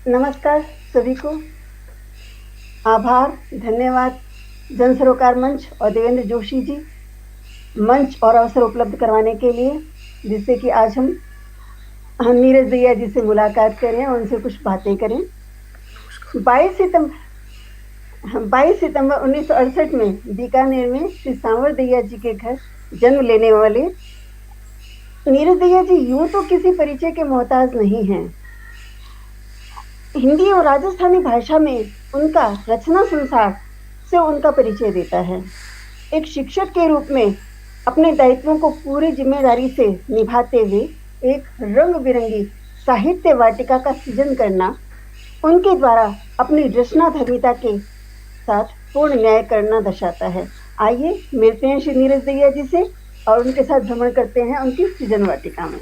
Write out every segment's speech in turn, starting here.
नमस्कार सभी को। आभार, धन्यवाद जन सरोकार मंच और देवेंद्र जोशी जी मंच और अवसर उपलब्ध करवाने के लिए, जिससे कि आज हम नीरज दहिया जी से मुलाकात करें और उनसे कुछ बातें करें। 22 सितंबर 1968 में बीकानेर में श्री सांवर दहिया जी के घर जन्म लेने वाले नीरज दहिया जी यूं तो किसी परिचय के मोहताज नहीं हैं। हिंदी और राजस्थानी भाषा में उनका रचना संसार से उनका परिचय देता है। एक शिक्षक के रूप में अपने दायित्वों को पूरी जिम्मेदारी से निभाते हुए एक रंग बिरंगी साहित्य वाटिका का सृजन करना, उनके द्वारा अपनी रचनाधर्मिता के साथ पूर्ण न्याय करना दर्शाता है। आइए मिलते हैं श्री नीरज दहिया जी से और उनके साथ भ्रमण करते हैं उनकी सृजन वाटिका में।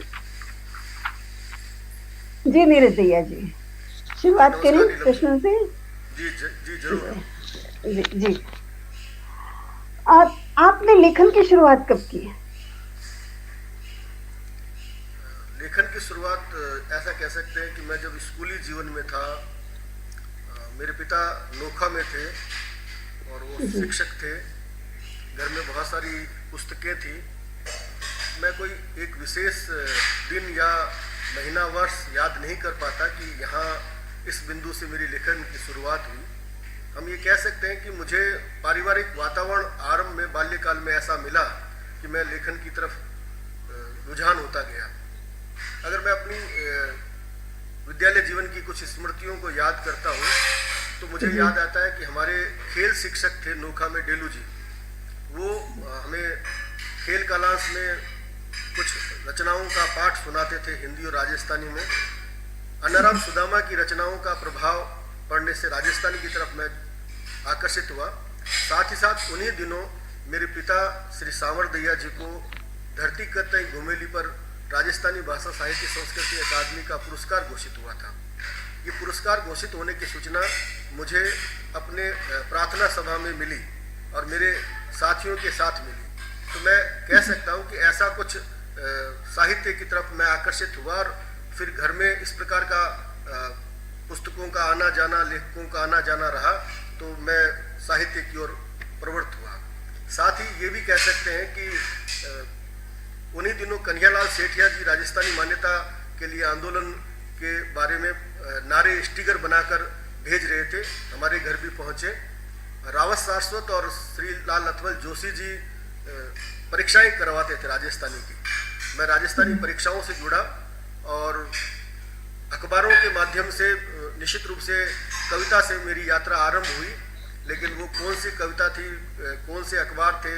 जी नीरज दहिया जी, शुरुआत करें प्रश्नों से। जी जरूर। जी, आपने लेखन की शुरुआत कब की? लेखन की शुरुआत ऐसा कह सकते हैं कि मैं जब स्कूली जीवन में था, मेरे पिता नोखा में थे और वो शिक्षक थे। घर में बहुत सारी पुस्तकें थी। मैं कोई एक विशेष दिन या महीना वर्ष याद नहीं कर पाता कि यहाँ इस बिंदु से मेरी लेखन की शुरुआत हुई। हम ये कह सकते हैं कि मुझे पारिवारिक वातावरण आरंभ में बाल्यकाल में ऐसा मिला कि मैं लेखन की तरफ रुझान होता गया। अगर मैं अपनी विद्यालय जीवन की कुछ स्मृतियों को याद करता हूँ तो मुझे याद आता है कि हमारे खेल शिक्षक थे नोखा में, डेलू जी। वो हमें खेल कालांश में कुछ रचनाओं का पाठ सुनाते थे हिंदी और राजस्थानी में। अनाराम सुदामा की रचनाओं का प्रभाव पढ़ने से राजस्थानी की तरफ मैं आकर्षित हुआ। साथ ही साथ उन्हीं दिनों मेरे पिता श्री सांवर दहिया जी को धरती कतई घुमेली पर राजस्थानी भाषा साहित्य संस्कृति अकादमी का पुरस्कार घोषित हुआ था। ये पुरस्कार घोषित होने की सूचना मुझे अपने प्रार्थना सभा में मिली और मेरे साथियों के साथ मिली। तो मैं कह सकता हूँ कि ऐसा कुछ साहित्य की तरफ मैं आकर्षित हुआ और फिर घर में इस प्रकार का पुस्तकों का आना जाना, लेखकों का आना जाना रहा, तो मैं साहित्य की ओर प्रवृत्त हुआ। साथ ही ये भी कह सकते हैं कि उन्हीं दिनों कन्हैयालाल सेठिया जी राजस्थानी मान्यता के लिए आंदोलन के बारे में नारे स्टिकर बनाकर भेज रहे थे। हमारे घर भी पहुंचे। रावत सारस्वत और श्री लाल नथवल जोशी जी परीक्षाएं करवाते थे राजस्थानी की। मैं राजस्थानी परीक्षाओं से जुड़ा और अखबारों के माध्यम से निश्चित रूप से कविता से मेरी यात्रा आरंभ हुई। लेकिन वो कौन सी कविता थी, कौन से अखबार थे,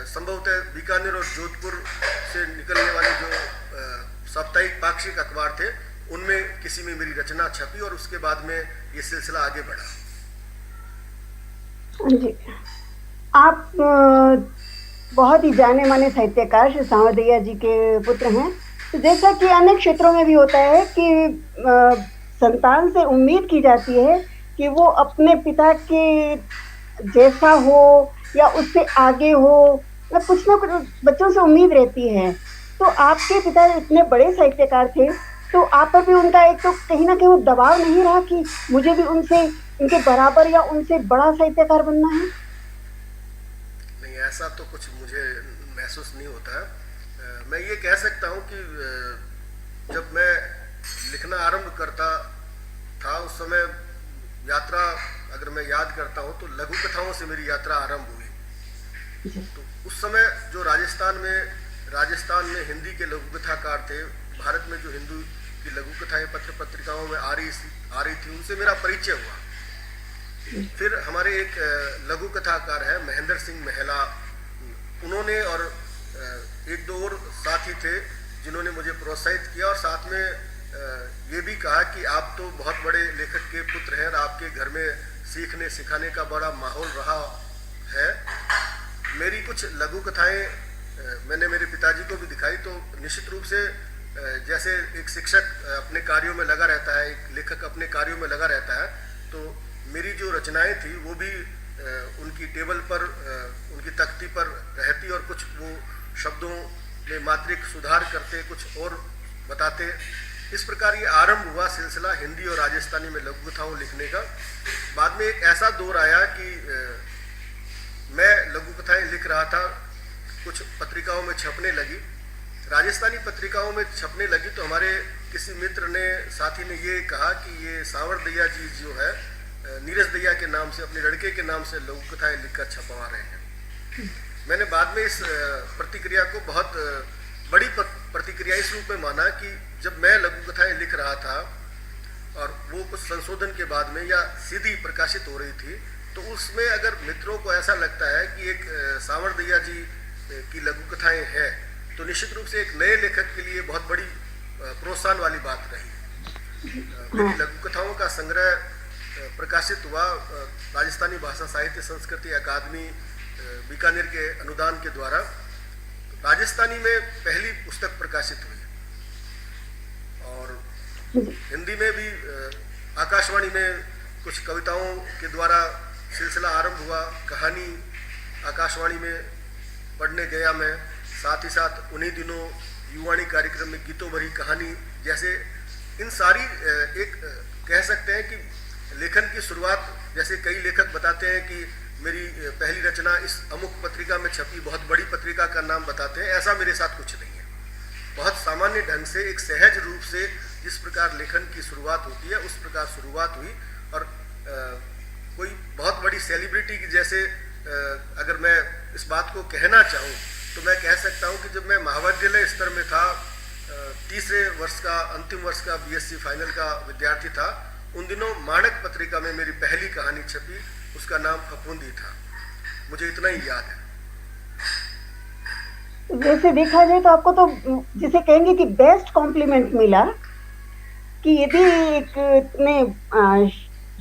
संभवतः बीकानेर और जोधपुर से निकलने वाले जो साप्ताहिक पाक्षिक अखबार थे उनमें किसी में मेरी रचना छपी और उसके बाद में ये सिलसिला आगे बढ़ा। जी, आप बहुत ही जाने माने साहित्यकार श्री सांवर दहिया जी के पुत्र हैं। तो जैसा कि अन्य क्षेत्रों में भी होता है कि संतान से उम्मीद की जाती है कि वो अपने पिता के जैसा हो या उससे आगे हो, कुछ ना कुछ बच्चों से उम्मीद रहती है। तो आपके पिता इतने बड़े साहित्यकार थे, तो आप पर भी उनका एक तो कहीं ना कहीं वो दबाव नहीं रहा कि मुझे भी उनसे, उनके बराबर या उनसे बड़ा साहित्यकार बनना है? नहीं, ऐसा तो कुछ मुझे महसूस नहीं होता है। मैं ये कह सकता हूँ कि जब मैं लिखना आरंभ करता था उस समय यात्रा, अगर मैं याद करता हूँ तो लघु कथाओं से मेरी यात्रा आरंभ हुई। तो उस समय जो राजस्थान में हिंदी के लघु कथाकार थे, भारत में जो हिंदू की लघु कथाएं पत्र पत्रिकाओं में आ रही थी, उनसे मेरा परिचय हुआ। फिर हमारे एक लघु कथाकार है महेंद्र सिंह महला, उन्होंने और एक दो और साथी थे जिन्होंने मुझे प्रोत्साहित किया और साथ में ये भी कहा कि आप तो बहुत बड़े लेखक के पुत्र हैं और आपके घर में सीखने सिखाने का बड़ा माहौल रहा है। मेरी कुछ लघु कथाएं मैंने मेरे पिताजी को भी दिखाई। तो निश्चित रूप से जैसे एक शिक्षक अपने कार्यों में लगा रहता है, एक लेखक अपने कार्यों में लगा रहता है, तो मेरी जो रचनाएं थी वो भी उनकी टेबल पर, उनकी तख्ती पर रहती और कुछ वो शब्दों में मात्रिक सुधार करते, कुछ और बताते। इस प्रकार ये आरंभ हुआ सिलसिला हिंदी और राजस्थानी में लघु कथाओं लिखने का। बाद में एक ऐसा दौर आया कि मैं लघु कथाएं लिख रहा था, कुछ पत्रिकाओं में छपने लगी, राजस्थानी पत्रिकाओं में छपने लगी, तो हमारे किसी मित्र ने, साथी ने ये कहा कि ये सांवर दैया जी जो है नीरज दैया के नाम से, अपने लड़के के नाम से लघु कथाएं लिखकर छपवा रहे हैं। मैंने बाद में इस प्रतिक्रिया को बहुत बड़ी प्रतिक्रिया इस रूप में माना कि जब मैं लघु कथाएं लिख रहा था और वो कुछ संशोधन के बाद में या सीधी प्रकाशित हो रही थी, तो उसमें अगर मित्रों को ऐसा लगता है कि एक सांवर दैया जी की लघु कथाएं हैं, तो निश्चित रूप से एक नए लेखक के लिए बहुत बड़ी प्रोत्साहन वाली बात रही। मेरी लघु कथाओं का संग्रह प्रकाशित हुआ राजस्थानी भाषा साहित्य संस्कृति अकादमी बीकानेर के अनुदान के द्वारा। राजस्थानी में पहली पुस्तक प्रकाशित हुई और हिंदी में भी आकाशवाणी में कुछ कविताओं के द्वारा सिलसिला आरंभ हुआ। कहानी आकाशवाणी में पढ़ने गया मैं, साथ ही साथ उन्हीं दिनों युवाणी कार्यक्रम में गीतों भरी कहानी, जैसे इन सारी एक कह सकते हैं कि लेखन की शुरुआत, जैसे कई लेखक बताते हैं कि मेरी पहली रचना इस अमुक पत्रिका में छपी, बहुत बड़ी पत्रिका का नाम बताते हैं, ऐसा मेरे साथ कुछ नहीं है। बहुत सामान्य ढंग से, एक सहज रूप से जिस प्रकार लेखन की शुरुआत होती है उस प्रकार शुरुआत हुई। और कोई बहुत बड़ी सेलिब्रिटी की जैसे अगर मैं इस बात को कहना चाहूँ तो मैं कह सकता हूँ कि जब मैं महाविद्यालय स्तर में था, तीसरे वर्ष का, अंतिम वर्ष का बीएससी फाइनल का विद्यार्थी था, उन दिनों माणक पत्रिका में मेरी पहली कहानी छपी, उसका नाम फफूंदी था। मुझे इतना ही याद है। वैसे देखा जाए तो आपको तो जिसे कहेंगे कि बेस्ट कॉम्प्लीमेंट मिला कि यदि एक इतने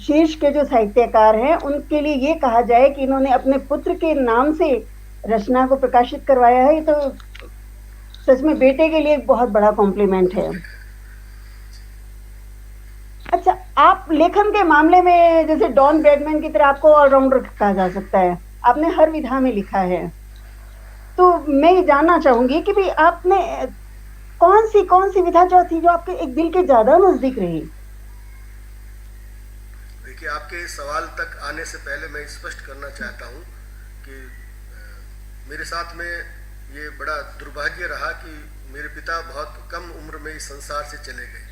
शीर्ष के जो साहित्यकार हैं उनके लिए ये कहा जाए कि इन्होंने अपने पुत्र के नाम से रचना को प्रकाशित करवाया है, ये तो सच में बेटे के लिए एक बहुत बड़ा कॉम्प्लीमेंट है। अच्छा, आप लेखन के मामले में जैसे डॉन ब्रैडमैन की तरह आपको ऑलराउंडर कहा जा सकता है, आपने हर विधा में लिखा है। तो मैं ये जानना चाहूंगी कि भाई आपने कौन सी विधा जो थी जो आपके एक दिल के ज्यादा नजदीक रही? देखिए, आपके इस सवाल तक आने से पहले मैं स्पष्ट करना चाहता हूँ कि मेरे साथ में ये बड़ा दुर्भाग्य रहा कि मेरे पिता बहुत कम उम्र में इस संसार से चले गए।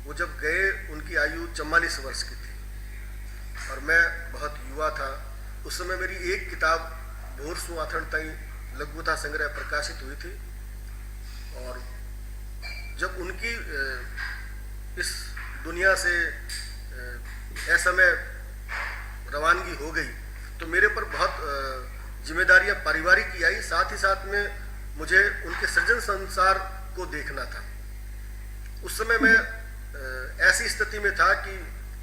वो जब गए उनकी आयु 44 वर्ष की थी और मैं बहुत युवा था। उस समय मेरी एक किताब भोरसु आथण तई लघु कथा संग्रह प्रकाशित हुई थी और जब उनकी इस दुनिया से असमय रवानगी हो गई तो मेरे पर बहुत जिम्मेदारियां पारिवारिक की आई, साथ ही साथ में मुझे उनके सृजन संसार को देखना था। उस समय मैं ऐसी स्थिति में था कि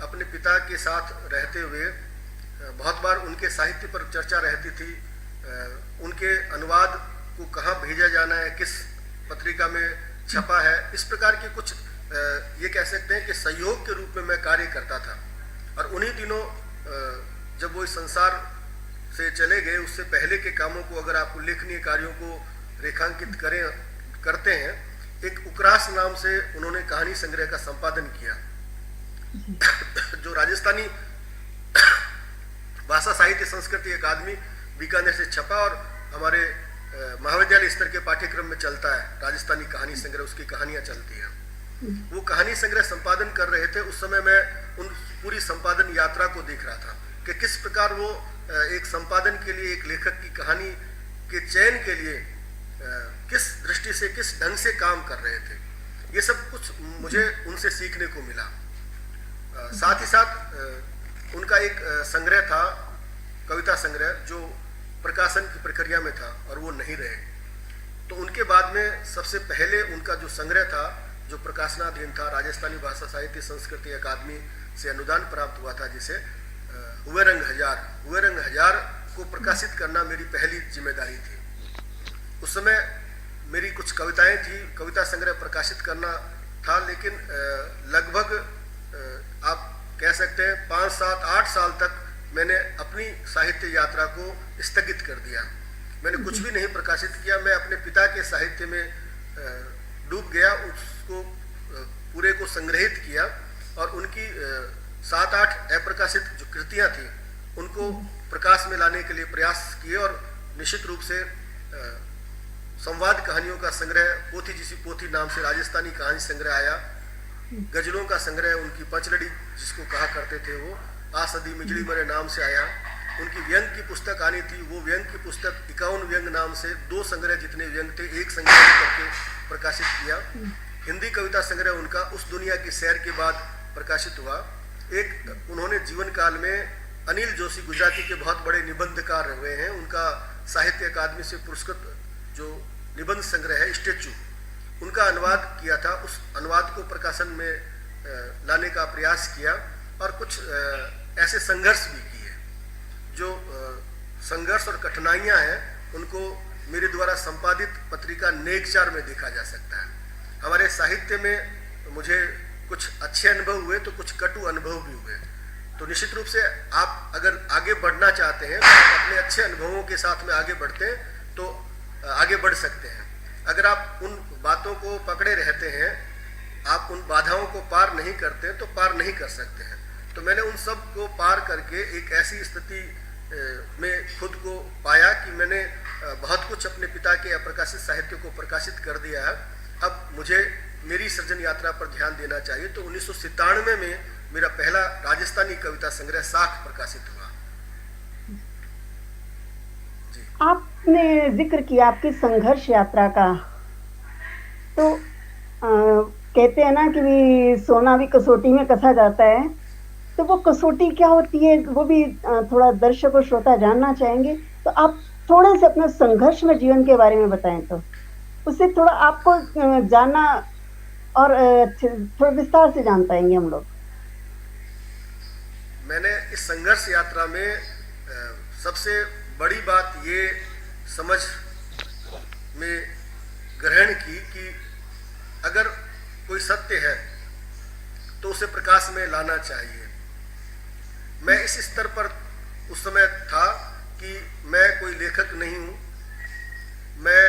अपने पिता के साथ रहते हुए बहुत बार उनके साहित्य पर चर्चा रहती थी, उनके अनुवाद को कहाँ भेजा जाना है, किस पत्रिका में छपा है, इस प्रकार के कुछ ये कह सकते हैं कि सहयोग के रूप में मैं कार्य करता था। और उन्हीं दिनों जब वो इस संसार से चले गए, उससे पहले के कामों को अगर आप उल्लेखनीय कार्यों को रेखांकित करते हैं, एक उकरास नाम से उन्होंने कहानी संग्रह का संपादन किया जो राजस्थानी भाषा साहित्य संस्कृति अकादमी बीकानेर से छपा और हमारे महाविद्यालय स्तर के पाठ्यक्रम में चलता है। राजस्थानी कहानी संग्रह, उसकी कहानियां चलती हैं। वो कहानी संग्रह संपादन कर रहे थे। उस समय मैं उन पूरी संपादन यात्रा को देख रहा था कि किस प्रकार वो एक संपादन के लिए, एक लेखक की कहानी के चयन के लिए किस दृष्टि से, किस ढंग से काम कर रहे थे। ये सब कुछ मुझे उनसे सीखने को मिला। साथ ही साथ उनका एक संग्रह था, कविता संग्रह, जो प्रकाशन की प्रक्रिया में था और वो नहीं रहे। तो उनके बाद में सबसे पहले उनका जो संग्रह था, जो प्रकाशनाधीन था, राजस्थानी भाषा साहित्य संस्कृति अकादमी से अनुदान प्राप्त हुआ था, जिसे हुए रंग हजार को प्रकाशित करना मेरी पहली जिम्मेदारी थी। उस समय मेरी कुछ कविताएं थी, कविता संग्रह प्रकाशित करना था, लेकिन लगभग आप कह सकते हैं 5, 7, 8 साल तक मैंने अपनी साहित्य यात्रा को स्थगित कर दिया। मैंने कुछ भी नहीं प्रकाशित किया। मैं अपने पिता के साहित्य में डूब गया, उसको पूरे को संग्रहित किया और उनकी 7-8 अप्रकाशित जो कृतियां थी उनको प्रकाश में लाने के लिए प्रयास किए और निश्चित रूप से संवाद कहानियों का संग्रह पोथी जिसी पोथी नाम से राजस्थानी कहानी संग्रह आया, गजलों का संग्रह उनकी पंचलड़ी जिसको कहा करते थे वो आ सदी मिजड़ी मरे नाम से आया, उनकी व्यंग की पुस्तक आनी थी, वो व्यंग की पुस्तक 51 व्यंग नाम से 2 संग्रह जितने व्यंग थे एक संग्रह करके प्रकाशित किया। हिंदी कविता संग्रह उनका उस दुनिया की सैर के बाद प्रकाशित हुआ। एक उन्होंने जीवन काल में अनिल जोशी गुजराती के बहुत बड़े निबंधकार हुए हैं, उनका साहित्य अकादमी से पुरस्कृत जो निबंध संग्रह है स्टेचू, उनका अनुवाद किया था। उस अनुवाद को प्रकाशन में लाने का प्रयास किया और कुछ ऐसे संघर्ष भी किए जो संघर्ष और कठिनाइयां हैं उनको मेरे द्वारा संपादित पत्रिका नेकचार में देखा जा सकता है। हमारे साहित्य में मुझे कुछ अच्छे अनुभव हुए तो कुछ कटु अनुभव भी हुए, तो निश्चित रूप से आप अगर आगे बढ़ना चाहते हैं तो अपने अच्छे अनुभवों के साथ में आगे बढ़ते हैं तो आगे बढ़ सकते हैं। अगर आप उन बातों को पकड़े रहते हैं, आप उन बाधाओं को पार नहीं करते तो पार नहीं कर सकते हैं। तो मैंने उन सब को पार करके एक ऐसी स्थिति में खुद को पाया कि मैंने बहुत कुछ अपने पिता के अप्रकाशित साहित्य को प्रकाशित कर दिया है। अब मुझे मेरी सृजन यात्रा पर ध्यान देना चाहिए। तो 1997 में मेरा पहला राजस्थानी कविता संग्रह साख प्रकाशित हुआ। जी। आपने जिक्र किया आपकी संघर्ष यात्रा का, तो कहते हैं ना कि भी सोना भी कसौटी में कसा जाता है, तो वो कसौटी क्या होती है वो भी थोड़ा दर्शक और श्रोता जानना चाहेंगे। तो आप थोड़े से अपने संघर्ष में जीवन के बारे में बताएं, तो उससे थोड़ा आपको जानना और थोड़ा विस्तार से जान पाएंगे हम लोग। मैंने इस संघर्ष यात्रा में सबसे बड़ी बात ये समझ में ग्रहण की कि अगर कोई सत्य है तो उसे प्रकाश में लाना चाहिए। मैं इस स्तर पर उस समय था कि मैं कोई लेखक नहीं हूँ, मैं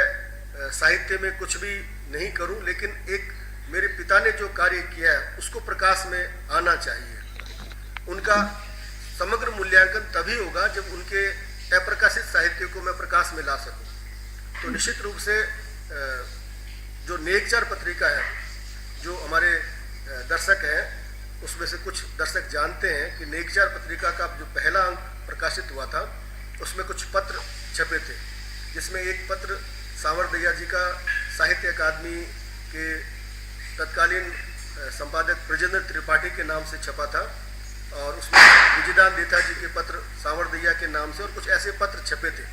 साहित्य में कुछ भी नहीं करूँ, लेकिन एक मेरे पिता ने जो कार्य किया है उसको प्रकाश में आना चाहिए। उनका समग्र मूल्यांकन तभी होगा जब उनके अप्रकाशित साहित्य को मैं प्रकाश में ला सकूं। तो निश्चित रूप से जो नेकचार पत्रिका है, जो हमारे दर्शक हैं उसमें से कुछ दर्शक जानते हैं कि नेकचार पत्रिका का जो पहला अंक प्रकाशित हुआ था उसमें कुछ पत्र छपे थे, जिसमें एक पत्र सावरदैया जी का साहित्य अकादमी के तत्कालीन संपादक ब्रजेंद्र त्रिपाठी के नाम से छपा था और उसमें विजयदान देथा जी के पत्र सावरदैया के नाम से और कुछ ऐसे पत्र छपे थे।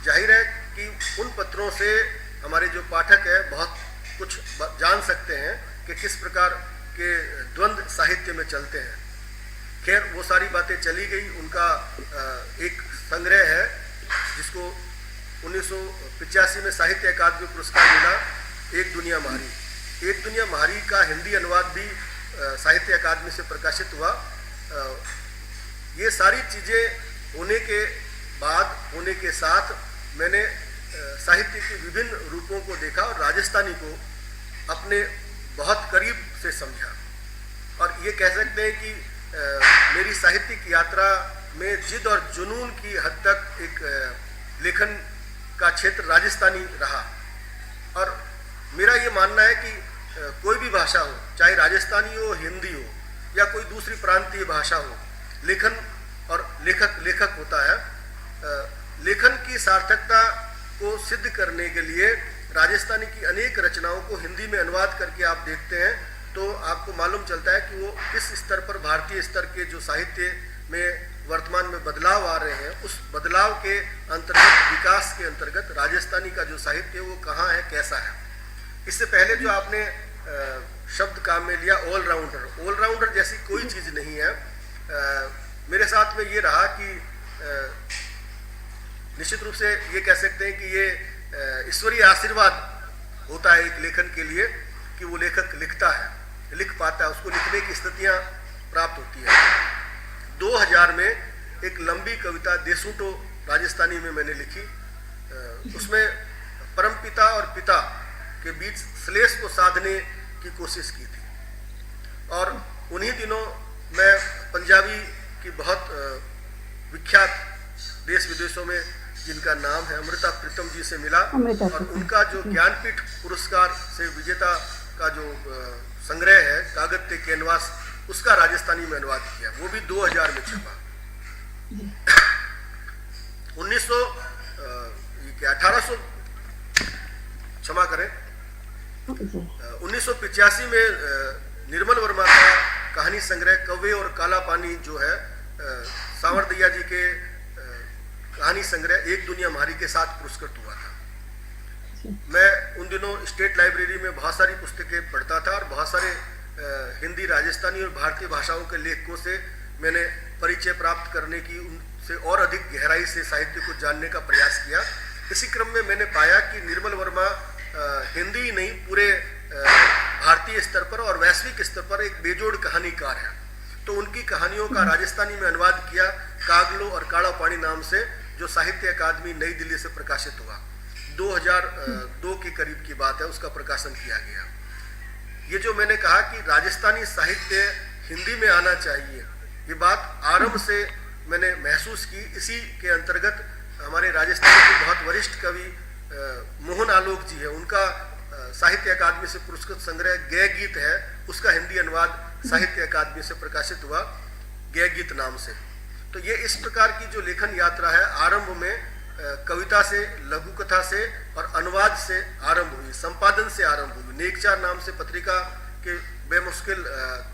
जाहिर है कि उन पत्रों से हमारे जो पाठक है बहुत कुछ जान सकते हैं कि किस प्रकार के द्वंद्व साहित्य में चलते हैं। खैर वो सारी बातें चली गई। उनका एक संग्रह है जिसको 1985 में साहित्य अकादमी पुरस्कार मिला, एक दुनिया महारी। एक दुनिया महारी का हिंदी अनुवाद भी साहित्य अकादमी से प्रकाशित हुआ। ये सारी चीज़ें होने के बाद, होने के साथ मैंने साहित्य के विभिन्न रूपों को देखा और राजस्थानी को अपने बहुत करीब से समझा। और ये कह सकते हैं कि मेरी साहित्यिक यात्रा में जिद और जुनून की हद तक एक लेखन का क्षेत्र राजस्थानी रहा। और मेरा ये मानना है कि कोई भी भाषा हो, चाहे राजस्थानी हो, हिंदी हो या कोई दूसरी प्रांतीय भाषा हो, लेखन और लेखक होता है। लेखन की सार्थकता को सिद्ध करने के लिए राजस्थानी की अनेक रचनाओं को हिंदी में अनुवाद करके आप देखते हैं तो आपको मालूम चलता है कि वो किस स्तर पर भारतीय स्तर के जो साहित्य में वर्तमान में बदलाव आ रहे हैं, उस बदलाव के अंतर्गत, विकास के अंतर्गत राजस्थानी का जो साहित्य वो कहाँ है, कैसा है। इससे पहले जो आपने शब्द काम में लिया ऑलराउंडर जैसी कोई चीज़ नहीं है। मेरे साथ में ये रहा कि निश्चित रूप से ये कह सकते हैं कि ये ईश्वरीय आशीर्वाद होता है एक लेखन के लिए कि वो लेखक लिखता है, लिख पाता है, उसको लिखने की स्थितियाँ प्राप्त होती है। 2000 में एक लंबी कविता देसूटो राजस्थानी में मैंने लिखी। उसमें परमपिता और पिता के बीच श्लेष को साधने की कोशिश की थी। और उन्हीं दिनों मैं पंजाबी की बहुत विख्यात देश विदेशों में जिनका नाम है अमृता प्रीतम जी से मिला, और उनका जो ज्ञानपीठ पुरस्कार से विजेता का जो संग्रह है कागज ते कैनवास, उसका राजस्थानी में अनुवाद किया, वो भी 2000 में छपा। 1800 क्षमा करें 1985 में निर्मल वर्मा का कहानी संग्रह कौवे और काला पानी जो है सावरदिया जी के कहानी संग्रह एक दुनिया हमारी के साथ पुरस्कृत हुआ था। मैं उन दिनों स्टेट लाइब्रेरी में बहुत सारी पुस्तकें पढ़ता था और बहुत सारे हिंदी, राजस्थानी और भारतीय भाषाओं के लेखकों से मैंने परिचय प्राप्त करने की, उनसे और अधिक गहराई से साहित्य को जानने का प्रयास किया। इसी क्रम में मैंने पाया कि निर्मल वर्मा हिंदी ही नहीं पूरे भारतीय स्तर पर और वैश्विक स्तर पर एक बेजोड़ कहानीकार है। तो उनकी कहानियों का राजस्थानी में अनुवाद किया कागलो और काला पानी नाम से, जो साहित्य अकादमी नई दिल्ली से प्रकाशित हुआ। 2002 के करीब की बात है, उसका प्रकाशन किया गया। ये जो मैंने कहा कि राजस्थानी साहित्य हिंदी में आना चाहिए, ये बात आरंभ से मैंने महसूस की। इसी के अंतर्गत हमारे राजस्थान के बहुत वरिष्ठ कवि मोहन आलोक जी है, उनका साहित्य अकादमी से पुरस्कृत संग्रह गय गीत है, उसका हिंदी अनुवाद साहित्य अकादमी से प्रकाशित हुआ गय गीत नाम से। तो ये इस प्रकार की जो लेखन यात्रा है, आरंभ में कविता से, लघु कथा से और अनुवाद से आरंभ हुई, संपादन से आरंभ हुई। नेकचार नाम से पत्रिका के बेमुश्किल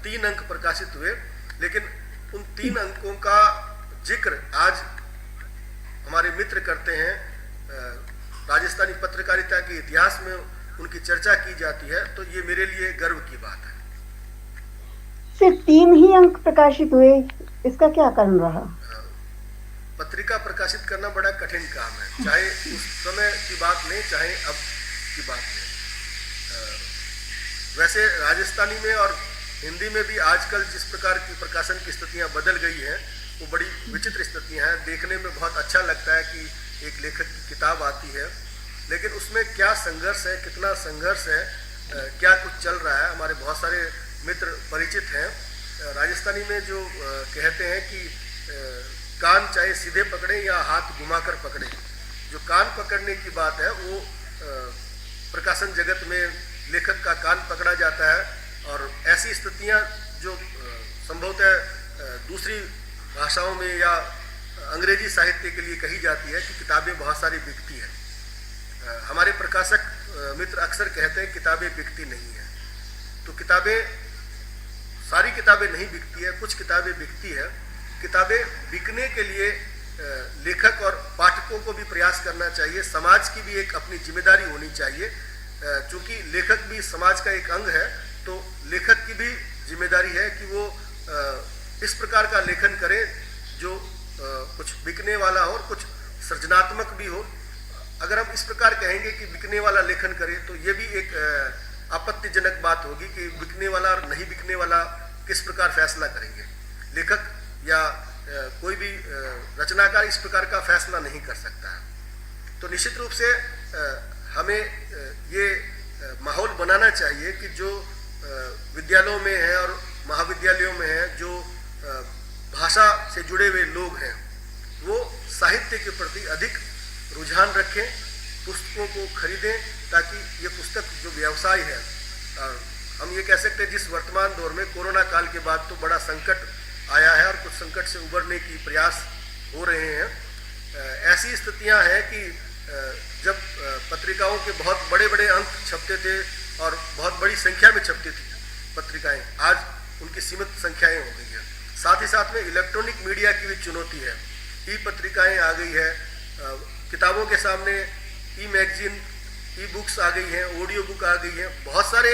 3 अंक प्रकाशित हुए, लेकिन उन 3 अंकों का जिक्र आज हमारे मित्र करते हैं। राजस्थानी पत्रकारिता के इतिहास में उनकी चर्चा की जाती है, तो ये मेरे लिए गर्व की बात है। सिर्फ 3 ही अंक प्रकाशित हुए, इसका क्या कारण रहा? पत्रिका प्रकाशित करना बड़ा कठिन काम है, चाहे उस समय की बात लें चाहे अब की बात लें। वैसे राजस्थानी में और हिंदी में भी आजकल जिस प्रकार की प्रकाशन की स्थितियां बदल गई हैं, वो बड़ी विचित्र स्थितियां हैं। देखने में बहुत अच्छा लगता है कि एक लेखक की किताब आती है, लेकिन उसमें क्या संघर्ष है, कितना संघर्ष है, क्या कुछ चल रहा है। हमारे बहुत सारे मित्र परिचित हैं। राजस्थानी में जो कहते हैं कि कान चाहे सीधे पकड़े या हाथ घुमाकर पकड़े, जो कान पकड़ने की बात है वो प्रकाशन जगत में लेखक का कान पकड़ा जाता है, और ऐसी स्थितियां जो संभवतः दूसरी भाषाओं में या अंग्रेजी साहित्य के लिए कही जाती है कि किताबें बहुत सारी बिकती हैं। हमारे प्रकाशक मित्र अक्सर कहते हैं किताबें बिकती नहीं है। तो सारी किताबें नहीं बिकती है, कुछ किताबें बिकती है। किताबें बिकने के लिए लेखक और पाठकों को भी प्रयास करना चाहिए, समाज की भी एक अपनी जिम्मेदारी होनी चाहिए। चूंकि लेखक भी समाज का एक अंग है, तो लेखक की भी जिम्मेदारी है कि वो इस प्रकार का लेखन करे जो कुछ बिकने वाला हो और कुछ सृजनात्मक भी हो। अगर हम इस प्रकार कहेंगे कि बिकने वाला लेखन करे, तो ये भी एक आपत्तिजनक बात होगी कि बिकने वाला और नहीं बिकने वाला किस प्रकार फैसला करेंगे। लेखक या कोई भी रचनाकार इस प्रकार का फैसला नहीं कर सकता है। तो निश्चित रूप से हमें ये माहौल बनाना चाहिए कि जो विद्यालयों में है और महाविद्यालयों में है, जो भाषा से जुड़े हुए लोग हैं, वो साहित्य के प्रति अधिक रुझान रखें, पुस्तकों को खरीदें, ताकि ये पुस्तक जो व्यवसाय है, हम ये कह सकते हैं जिस वर्तमान दौर में कोरोना काल के बाद तो बड़ा संकट आया है और कुछ संकट से उबरने की प्रयास हो रहे हैं। ऐसी स्थितियां हैं कि जब पत्रिकाओं के बहुत बड़े बड़े अंक छपते थे और बहुत बड़ी संख्या में छपती थी पत्रिकाएं, आज उनकी सीमित संख्याएं हो गई है। साथ ही साथ में इलेक्ट्रॉनिक मीडिया की भी चुनौती है। ई पत्रिकाएं आ गई है, किताबों के सामने ई मैगजीन, ई बुक्स आ गई हैं, ऑडियो बुक आ गई हैं। बहुत सारे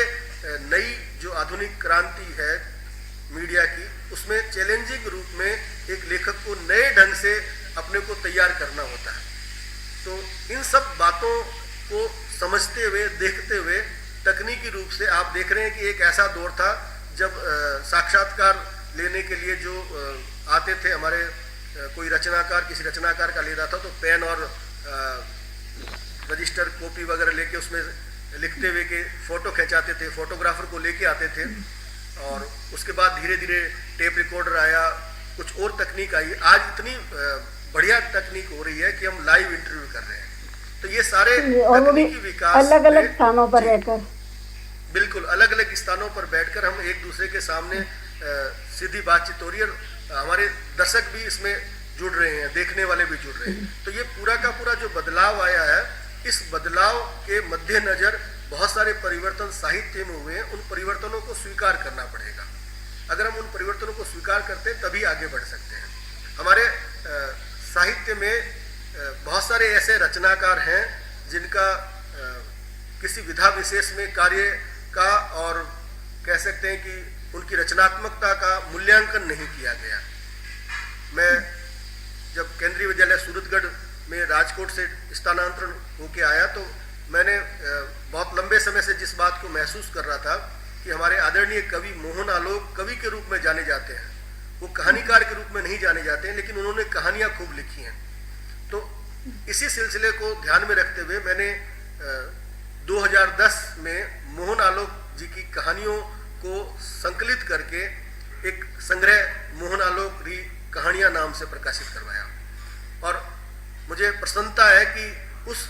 नई जो आधुनिक क्रांति है मीडिया की, उसमें चैलेंजिंग रूप में एक लेखक को नए ढंग से अपने को तैयार करना होता है। तो इन सब बातों को समझते हुए, देखते हुए, तकनीकी रूप से आप देख रहे हैं कि एक ऐसा दौर था जब साक्षात्कार लेने के लिए जो आते थे हमारे कोई रचनाकार किसी रचनाकार का ले रहा था तो पेन और रजिस्टर कॉपी वगैरह लेके उसमें लिखते हुए के फोटो खिंचाते थे, फोटोग्राफर को लेके आते थे, और उसके बाद धीरे धीरे टेप रिकॉर्डर आया, कुछ और तकनीक आई। आज इतनी बढ़िया तकनीक हो रही है कि हम लाइव इंटरव्यू कर रहे हैं। तो ये सारे और वो भी तकनीकी विकास अलग अलग स्थानों पर जी, रहकर। बिल्कुल अलग अलग स्थानों पर बैठकर हम एक दूसरे के सामने सीधी बातचीत हो रही है, और हमारे दर्शक भी इसमें जुड़ रहे हैं, देखने वाले भी जुड़ रहे हैं। तो ये पूरा का पूरा जो बदलाव आया है, इस बदलाव के मद्देनजर बहुत सारे परिवर्तन साहित्य में हुए हैं। उन परिवर्तनों को स्वीकार करना पड़ेगा। अगर हम उन परिवर्तनों को स्वीकार करते हैं तभी आगे बढ़ सकते हैं। हमारे साहित्य में बहुत सारे ऐसे रचनाकार हैं जिनका किसी विधा विशेष में कार्य का और कह सकते हैं कि उनकी रचनात्मकता का मूल्यांकन नहीं किया गया। मैं जब केंद्रीय विद्यालय सूरतगढ़ में राजकोट से स्थानांतरण होके आया तो मैंने बहुत लंबे समय से जिस बात को महसूस कर रहा था कि हमारे आदरणीय कवि मोहन आलोक कवि के रूप में जाने जाते हैं, वो कहानीकार के रूप में नहीं जाने जाते हैं, लेकिन उन्होंने कहानियां खूब लिखी हैं। तो इसी सिलसिले को ध्यान में रखते हुए मैंने 2010 में मोहन आलोक जी की कहानियों को संकलित करके एक संग्रह मोहन आलोक री कहानियां नाम से प्रकाशित करवाया। और मुझे प्रसन्नता है कि उस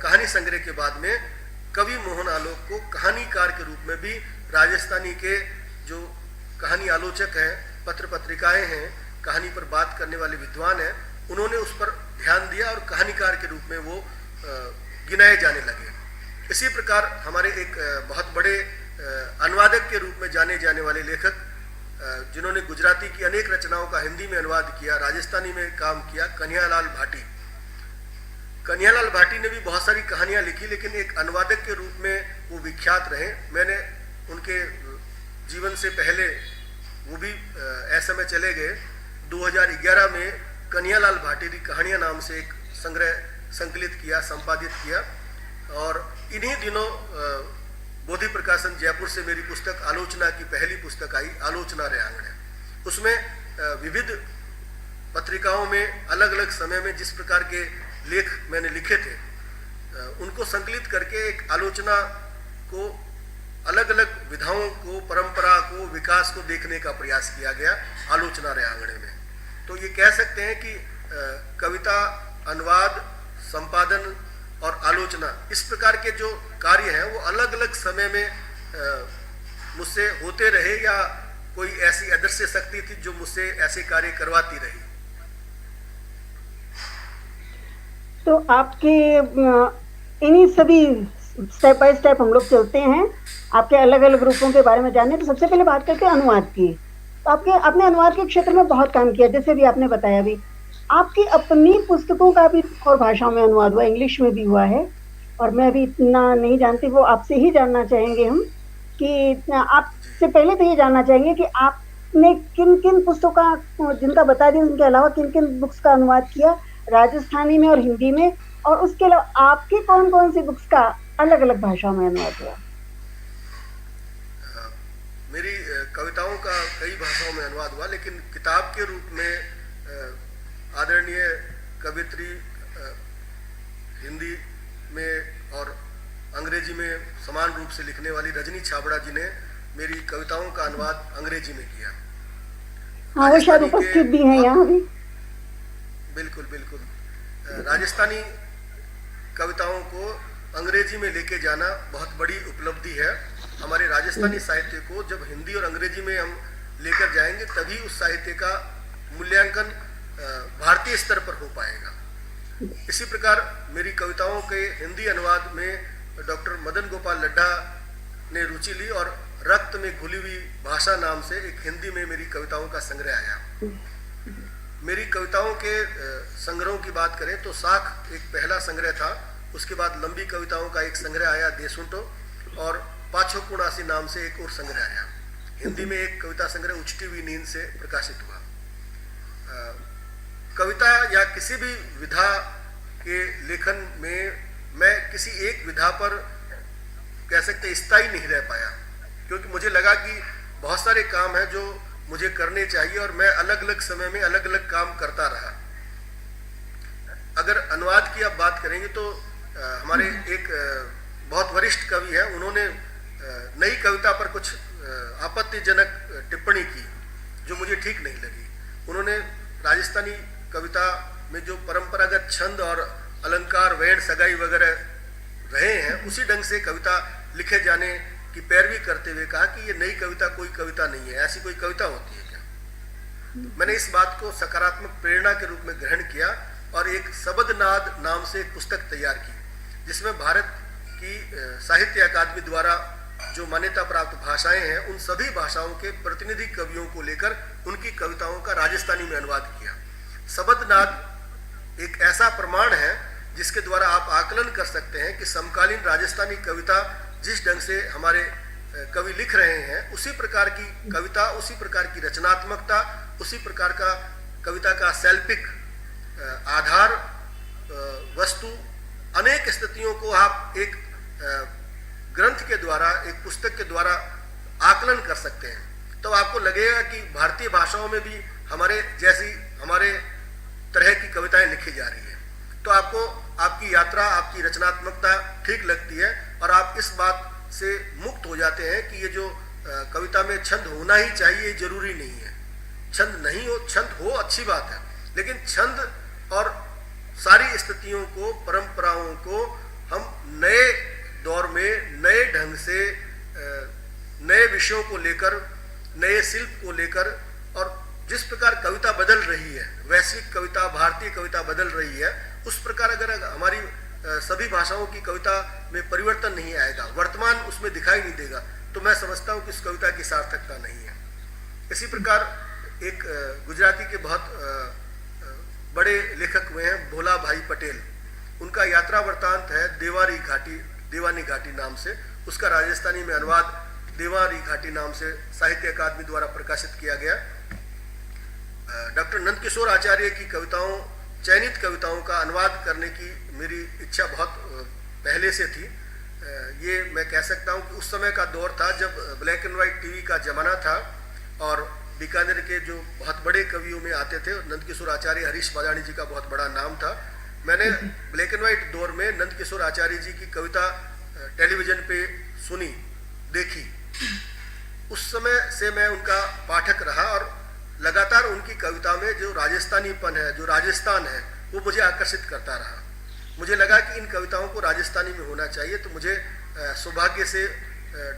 कहानी संग्रह के बाद में कवि मोहन आलोक को कहानीकार के रूप में भी राजस्थानी के जो कहानी आलोचक हैं, पत्र पत्रिकाएं हैं, कहानी पर बात करने वाले विद्वान हैं, उन्होंने उस पर ध्यान दिया और कहानीकार के रूप में वो गिनाए जाने लगे। इसी प्रकार हमारे एक बहुत बड़े अनुवादक के रूप में जाने जाने वाले लेखक जिन्होंने गुजराती की अनेक रचनाओं का हिंदी में अनुवाद किया, राजस्थानी में काम किया, कन्हैयालाल भाटी। कन्हैयालाल भाटी ने भी बहुत सारी कहानियां लिखी, लेकिन एक अनुवादक के रूप में वो विख्यात रहे। मैंने उनके जीवन से पहले वो भी ऐसे में चले गए। 2011 में कन्हैयालाल भाटी की कहानियां नाम से एक संग्रह संकलित किया, संपादित किया। और इन्हीं दिनों बोधि प्रकाशन जयपुर से मेरी पुस्तक आलोचना की पहली पुस्तक आई, आलोचना रे आंगणे। उसमें विविध पत्रिकाओं में अलग अलग समय में जिस प्रकार के लेख मैंने लिखे थे उनको संकलित करके एक आलोचना को, अलग अलग विधाओं को, परंपरा को, विकास को देखने का प्रयास किया गया आलोचना रे आंगणे में। तो ये कह सकते हैं कि कविता, अनुवाद, संपादन और आलोचना, इस प्रकार के जो कार्य हैं वो अलग अलग समय में मुझसे होते रहे, या कोई ऐसी अदृश्य शक्ति थी जो मुझसे ऐसे कार्य करवाती रही। तो आपके इन्हीं सभी स्टेप बाय स्टेप हम लोग चलते हैं, आपके अलग अलग रूपों के बारे में जानने। तो सबसे पहले बात करते हैं अनुवाद की। तो आपने अनुवाद के क्षेत्र में बहुत काम किया, जैसे भी आपने बताया। भी आपकी अपनी पुस्तकों का भी और भाषाओं में अनुवाद हुआ, इंग्लिश में भी हुआ है, और मैं अभी इतना नहीं जानती, वो आपसे ही जानना चाहेंगे हम कि आपसे पहले तो ये जानना चाहेंगे कि आपने किन किन पुस्तकों का, जिनका बता दिया, उनके अलावा किन किन बुक्स का अनुवाद किया राजस्थानी में और हिंदी में, और उसके अलावा आपकी कौन कौन सी बुक्स का अलग अलग भाषाओं में अनुवाद हुआ। मेरी कविताओं का कई भाषाओं में अनुवाद हुआ, लेकिन किताब के रूप में आदरणीय कवित्री हिंदी में और अंग्रेजी में समान रूप से लिखने वाली रजनी छाबड़ा जी ने मेरी कविताओं का अनुवाद अंग्रेजी में किया। हाँ, वो शायद उपस्थित भी हैं यहाँ भी। बिल्कुल बिल्कुल। राजस्थानी कविताओं को अंग्रेजी में लेके जाना बहुत बड़ी उपलब्धि है। हमारे राजस्थानी साहित्य को जब हिंदी और अंग्रेजी में हम लेकर जाएंगे तभी उस साहित्य का मूल्यांकन भारतीय स्तर पर हो पाएगा। इसी प्रकार मेरी कविताओं के हिंदी अनुवाद में डॉक्टर मदन गोपाल लड्ढा ने रुचि ली और रक्त में घुली हुई भाषा नाम से एक हिंदी में मेरी कविताओं का संग्रह आया। मेरी कविताओं के संग्रहों की बात करें तो साख एक पहला संग्रह था, उसके बाद लंबी कविताओं का एक संग्रह आया देसुंटो, और पाछो कुणासी नाम से एक और संग्रह आया। हिंदी में एक कविता संग्रह उचटी हुई नींद से प्रकाशित हुआ। कविता या किसी भी विधा के लेखन में मैं किसी एक विधा पर कह सकते स्थायी नहीं रह पाया, क्योंकि मुझे लगा कि बहुत सारे काम हैं जो मुझे करने चाहिए और मैं अलग अलग समय में अलग अलग काम करता रहा। अगर अनुवाद की आप बात करेंगे तो हमारे एक बहुत वरिष्ठ कवि है, उन्होंने नई कविता पर कुछ आपत्तिजनक टिप्पणी की जो मुझे ठीक नहीं लगी। उन्होंने राजस्थानी कविता में जो परंपरागत छंद और अलंकार, वैण, सगाई वगैरह रहे हैं, उसी ढंग से कविता लिखे जाने की पैरवी करते हुए कहा कि ये नई कविता कोई कविता नहीं है, ऐसी कोई कविता होती है क्या। मैंने इस बात को सकारात्मक प्रेरणा के रूप में ग्रहण किया और एक शब्दनाद नाम से एक पुस्तक तैयार की, जिसमें भारत की साहित्य अकादमी द्वारा जो मान्यता प्राप्त भाषाएं हैं, उन सभी भाषाओं के प्रतिनिधि कवियों को लेकर उनकी कविताओं का राजस्थानी में अनुवाद किया। शब्दनाद एक ऐसा प्रमाण है जिसके द्वारा आप आकलन कर सकते हैं कि समकालीन राजस्थानी कविता जिस ढंग से हमारे कवि लिख रहे हैं, उसी प्रकार की कविता, उसी प्रकार की रचनात्मकता, उसी प्रकार का कविता का शैल्पिक आधार, वस्तु, अनेक स्थितियों को आप एक ग्रंथ के द्वारा, एक पुस्तक के द्वारा आकलन कर सकते हैं। तो आपको लगेगा कि भारतीय भाषाओं में भी हमारे तरह की कविताएं लिखी जा रही है। तो आपको आपकी यात्रा, आपकी रचनात्मकता ठीक लगती है और आप इस बात से मुक्त हो जाते हैं कि ये जो कविता में छंद होना ही चाहिए, जरूरी नहीं है। छंद नहीं हो, छंद हो अच्छी बात है, लेकिन छंद और सारी स्थितियों को, परंपराओं को हम नए दौर में नए ढंग से, नए विषयों को लेकर, नए शिल्प को लेकर, और जिस प्रकार कविता बदल रही है, वैश्विक कविता, भारतीय कविता बदल रही है, उस प्रकार अगर हमारी सभी भाषाओं की कविता में परिवर्तन नहीं आएगा, वर्तमान उसमें दिखाई नहीं देगा, तो मैं समझता हूँ कि इस कविता की सार्थकता नहीं है। इसी प्रकार एक गुजराती के बहुत बड़े लेखक हुए हैं भोला भाई पटेल, उनका यात्रा वृत्तांत है देवानी घाटी नाम से, उसका राजस्थानी में अनुवाद देवानी घाटी नाम से साहित्य अकादमी द्वारा प्रकाशित किया गया। डॉक्टर नंदकिशोर आचार्य की कविताओं, चयनित कविताओं का अनुवाद करने की मेरी इच्छा बहुत पहले से थी। ये मैं कह सकता हूँ कि उस समय का दौर था जब ब्लैक एंड वाइट टीवी का जमाना था और बीकानेर के जो बहुत बड़े कवियों में आते थे, नंदकिशोर आचार्य, हरीश बाजाणी जी का बहुत बड़ा नाम था। मैंने ब्लैक एंड वाइट दौर में नंदकिशोर आचार्य जी की कविता टेलीविजन पे सुनी, देखी। उस समय से मैं उनका पाठक रहा और लगातार उनकी कविता में जो राजस्थानीपन है, जो राजस्थान है, वो मुझे आकर्षित करता रहा। मुझे लगा कि इन कविताओं को राजस्थानी में होना चाहिए, तो मुझे सौभाग्य से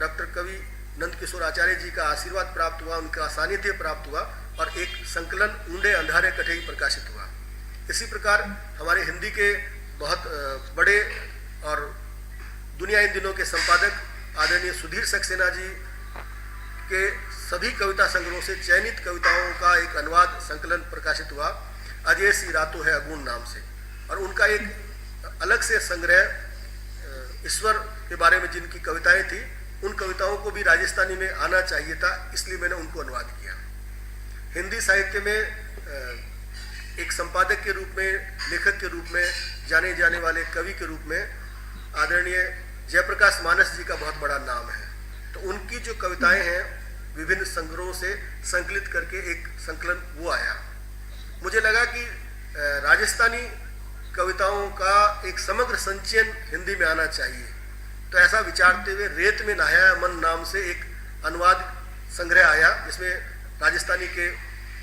डॉक्टर कवि नंदकिशोर आचार्य जी का आशीर्वाद प्राप्त हुआ, उनका सानिध्य प्राप्त हुआ और एक संकलन ऊंडे अंधारे कठे प्रकाशित हुआ। इसी प्रकार हमारे हिंदी के बहुत बड़े और दुनिया इन दिनों के संपादक आदरणीय सुधीर सक्सेना जी के सभी कविता संग्रहों से चयनित कविताओं का एक अनुवाद संकलन प्रकाशित हुआ, अजय सी रातों है अगुण नाम से। और उनका एक अलग से संग्रह ईश्वर के बारे में जिनकी कविताएं थी, उन कविताओं को भी राजस्थानी में आना चाहिए था, इसलिए मैंने उनको अनुवाद किया। हिंदी साहित्य में एक संपादक के रूप में, लेखक के रूप में जाने जाने वाले कवि के रूप में आदरणीय जयप्रकाश मानस जी का बहुत बड़ा नाम है। तो उनकी जो कविताएं हैं विभिन्न संग्रहों से संकलित करके एक संकलन वो आया। मुझे लगा कि राजस्थानी कविताओं का एक समग्र संचयन हिंदी में आना चाहिए। तो ऐसा विचारते हुए रेत में नहाया मन नाम से एक अनुवाद संग्रह आया, जिसमें राजस्थानी के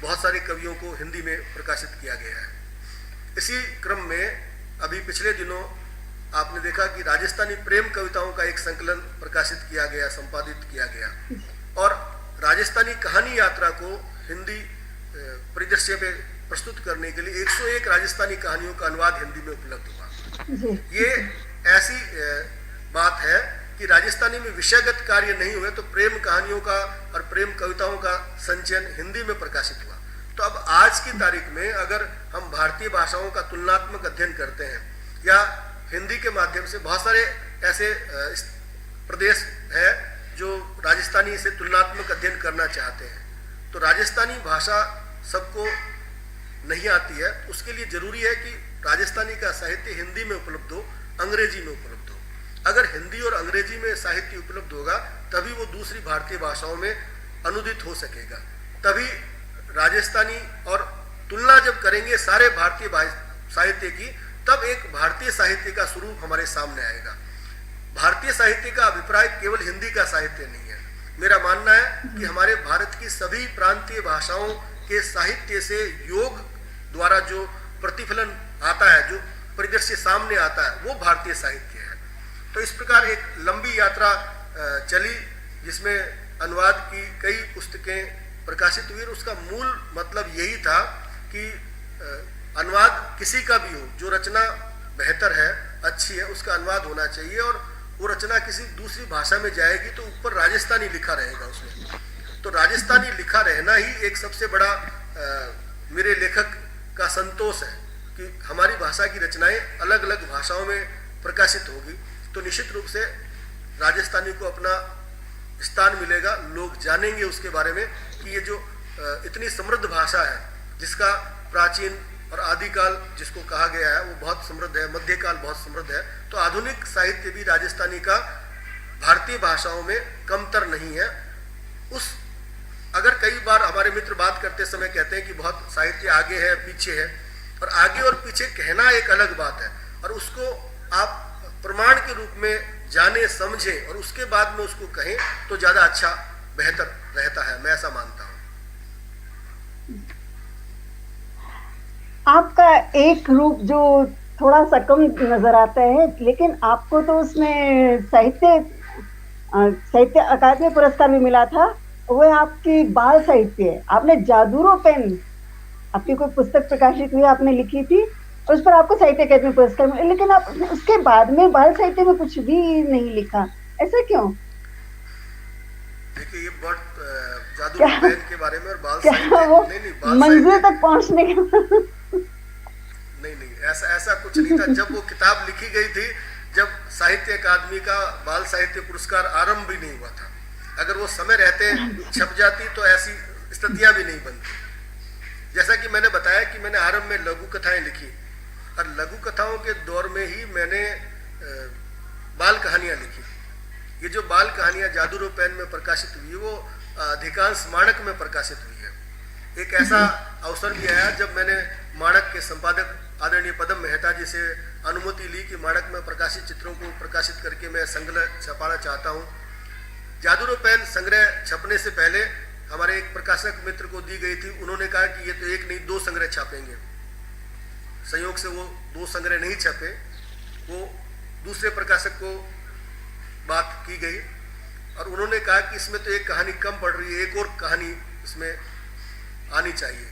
बहुत सारे कवियों को हिंदी में प्रकाशित किया गया है। इसी क्रम में अभी पिछले दिनों आपने देखा कि राजस्थानी प्रेम कविताओं का एक संकलन प्रकाशित किया गया, संपादित किया गया, और राजस्थानी कहानी यात्रा को हिंदी परिदृश्य पे प्रस्तुत करने के लिए 101 राजस्थानी कहानियों का अनुवाद हिंदी में उपलब्ध हुआ। ये ऐसी बात है कि राजस्थानी में विषयगत कार्य नहीं हुए तो प्रेम कहानियों का और प्रेम कविताओं का संचयन हिंदी में प्रकाशित हुआ। तो अब आज की तारीख में अगर हम भारतीय भाषाओं का तुलनात्मक अध्ययन करते हैं या हिंदी के माध्यम से, बहुत सारे ऐसे प्रदेश हैं जो राजस्थानी से तुलनात्मक अध्ययन करना चाहते हैं, तो राजस्थानी भाषा सबको नहीं आती है। उसके लिए जरूरी है कि राजस्थानी का साहित्य हिंदी में उपलब्ध हो, अंग्रेजी में उपलब्ध हो। अगर हिंदी और अंग्रेजी में साहित्य उपलब्ध होगा तभी वो दूसरी भारतीय भाषाओं में अनुदित हो सकेगा। तभी राजस्थानी और तुलना जब करेंगे सारे भारतीय साहित्य की, तब एक भारतीय साहित्य का स्वरूप हमारे सामने आएगा। भारतीय साहित्य का अभिप्राय केवल हिंदी का साहित्य नहीं है। मेरा मानना है कि हमारे भारत की सभी प्रांतीय भाषाओं के साहित्य से योग द्वारा जो प्रतिफलन आता है, जो परिदृश्य सामने आता है, वो भारतीय साहित्य है। तो इस प्रकार एक लंबी यात्रा चली जिसमें अनुवाद की कई पुस्तकें प्रकाशित हुई और उसका मूल मतलब यही था कि अनुवाद किसी का भी हो, जो रचना बेहतर है, अच्छी है, उसका अनुवाद होना चाहिए और वो रचना किसी दूसरी भाषा में जाएगी तो ऊपर राजस्थानी लिखा रहेगा उसमें। तो राजस्थानी लिखा रहना ही एक सबसे बड़ा मेरे लेखक का संतोष है कि हमारी भाषा की रचनाएं अलग अलग भाषाओं में प्रकाशित होगी तो निश्चित रूप से राजस्थानी को अपना स्थान मिलेगा, लोग जानेंगे उसके बारे में कि ये जो इतनी समृद्ध भाषा है, जिसका प्राचीन और आदिकाल जिसको कहा गया है वो बहुत समृद्ध है, मध्यकाल बहुत समृद्ध है, तो आधुनिक साहित्य भी राजस्थानी का भारतीय भाषाओं में कमतर नहीं है। उस अगर कई बार हमारे मित्र बात करते समय कहते हैं कि बहुत साहित्य आगे है पीछे है, और आगे और पीछे कहना एक अलग बात है और उसको आप प्रमाण के रूप में जाने समझे और उसके बाद में उसको कहें तो ज्यादा अच्छा बेहतर रहता है, मैं ऐसा मानता हूं। आपका एक रूप जो थोड़ा सा कम नजर आता है, लेकिन आपको तो उसमें साहित्य अकादमी पुरस्कार भी मिला था, वो आपकी बाल साहित्य है। आपने जादूरो पेन, आपकी कोई पुस्तक प्रकाशित हुई, आपने लिखी थी, उस पर आपको साहित्य अकादमी पुरस्कार मिला, लेकिन आप उसके बाद में बाल साहित्य में कुछ भी नहीं लिखा, ऐसा क्यों? देखिए, ये बहुत जादूरो पेन के बारे में और बाल साहित्य वो मंजिल तक पहुंचने के नहीं, ऐसा कुछ नहीं था। जब वो किताब लिखी गई थी, जब साहित्य अकादमी का बाल साहित्य पुरस्कार आरंभ भी नहीं हुआ था, अगर वो समय रहते छप जाती तो ऐसी स्थितियां भी नहीं बनती। जैसा कि मैंने बताया कि मैंने आरंभ में लघु कथाएं लिखी और लघु कथाओं के दौर में ही मैंने बाल कहानियां लिखी। ये जो बाल कहानियां जादूरो पेन में प्रकाशित हुई वो अधिकांश माणक में प्रकाशित हुई है। एक ऐसा अवसर भी आया जब मैंने माणक के संपादक आदरणीय पदम मेहता जी से अनुमति ली कि माणक में प्रकाशित चित्रों को प्रकाशित करके मैं संग्रह छपाना चाहता हूँ। जादूरो पेन संग्रह छपने से पहले हमारे एक प्रकाशक मित्र को दी गई थी, उन्होंने कहा कि ये तो एक नहीं 2 संग्रह छापेंगे। संयोग से वो 2 संग्रह नहीं छपे, वो दूसरे प्रकाशक को बात की गई और उन्होंने कहा कि इसमें तो एक कहानी कम पड़ रही है, एक और कहानी इसमें आनी चाहिए।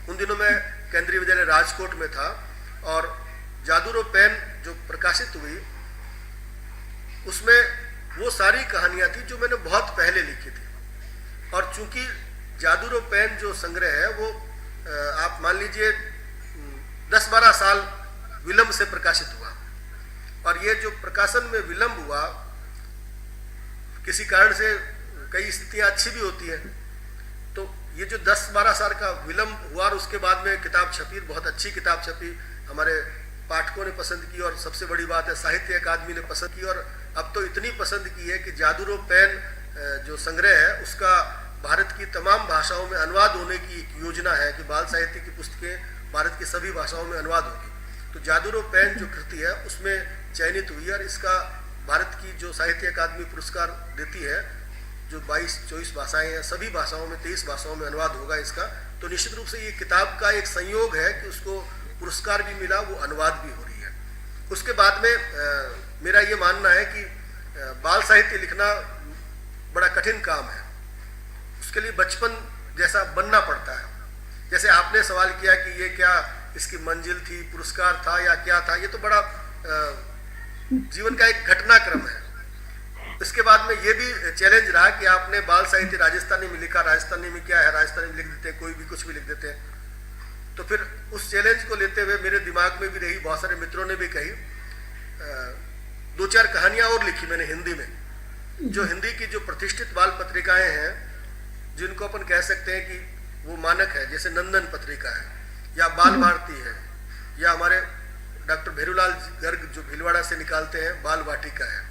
उन दिनों मैं केंद्रीय विद्यालय राजकोट में था और जादूरो पेन जो प्रकाशित हुई उसमें वो सारी कहानियां थी जो मैंने बहुत पहले लिखी थी। और चूंकि जादूरो पेन जो संग्रह है वो आप मान लीजिए 10-12 साल विलंब से प्रकाशित हुआ और ये जो प्रकाशन में विलंब हुआ किसी कारण से, कई स्थितियां अच्छी भी होती हैं, तो ये जो 10-12 साल का विलंब हुआ और उसके बाद में किताब छपी, बहुत अच्छी किताब छपी, हमारे पाठकों ने पसंद की और सबसे बड़ी बात है साहित्य अकादमी ने पसंद की और अब तो इतनी पसंद की है कि जादूरो पेन जो संग्रह है उसका भारत की तमाम भाषाओं में अनुवाद होने की एक योजना है कि बाल साहित्य की पुस्तकें भारत की सभी भाषाओं में अनुवाद होगी। तो जादूरो पेन जो कृति है उसमें चयनित हुई और इसका भारत की जो साहित्य अकादमी पुरस्कार देती है, जो 22-24 भाषाएं हैं, सभी भाषाओं में 23 भाषाओं में अनुवाद होगा इसका। तो निश्चित रूप से ये किताब का एक संयोग है कि उसको पुरस्कार भी मिला, वो अनुवाद भी हो रही है। उसके बाद में मेरा ये मानना है कि बाल साहित्य लिखना बड़ा कठिन काम है, उसके लिए बचपन जैसा बनना पड़ता है। जैसे आपने सवाल किया कि ये क्या इसकी मंजिल थी, पुरस्कार था या क्या था, ये तो बड़ा जीवन का एक घटनाक्रम है। इसके बाद में ये भी चैलेंज रहा कि आपने बाल साहित्य राजस्थानी में लिखा, राजस्थानी में क्या है, राजस्थानी में लिख देते हैं, कोई भी कुछ भी लिख देते हैं। तो फिर उस चैलेंज को लेते हुए मेरे दिमाग में भी रही, बहुत सारे मित्रों ने भी कही, 2-4 कहानियां और लिखी मैंने हिंदी में, जो हिंदी की जो प्रतिष्ठित बाल पत्रिकाएं हैं, जिनको अपन कह सकते हैं कि वो मानक है, जैसे नंदन पत्रिका है या बाल भारती है या हमारे डॉक्टर भैरूलाल गर्ग जो भीलवाड़ा से निकालते हैं बाल वाटिका है।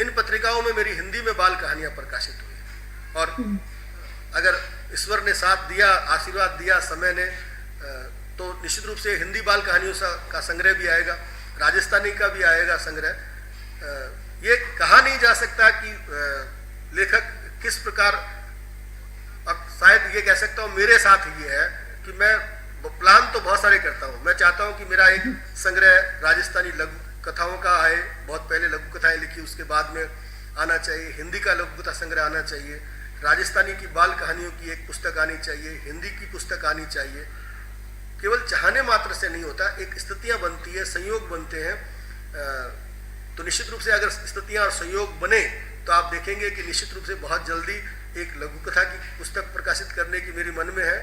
इन पत्रिकाओं में मेरी हिंदी में बाल कहानियां प्रकाशित हुई और अगर ईश्वर ने साथ दिया, आशीर्वाद दिया समय ने, तो निश्चित रूप से हिंदी बाल कहानियों का संग्रह भी आएगा, राजस्थानी का भी आएगा संग्रह। ये कहा नहीं जा सकता कि लेखक किस प्रकार, अब शायद ये कह सकता हूँ मेरे साथ ये है कि मैं प्लान तो बहुत सारे करता हूँ। मैं चाहता हूँ कि मेरा एक संग्रह राजस्थानी लघु कथाओं का आए, बहुत पहले लघु कथाएं लिखी उसके बाद में आना चाहिए। हिंदी का लघु कथा संग्रह आना चाहिए। राजस्थानी की बाल कहानियों की एक पुस्तक आनी चाहिए। हिंदी की पुस्तक आनी चाहिए। केवल चाहने मात्र से नहीं होता, एक स्थितियां बनती है, संयोग बनते हैं। तो निश्चित रूप से अगर स्थितियां और संयोग बने तो आप देखेंगे कि निश्चित रूप से बहुत जल्दी एक लघु कथा की पुस्तक प्रकाशित करने की मेरी मन में है।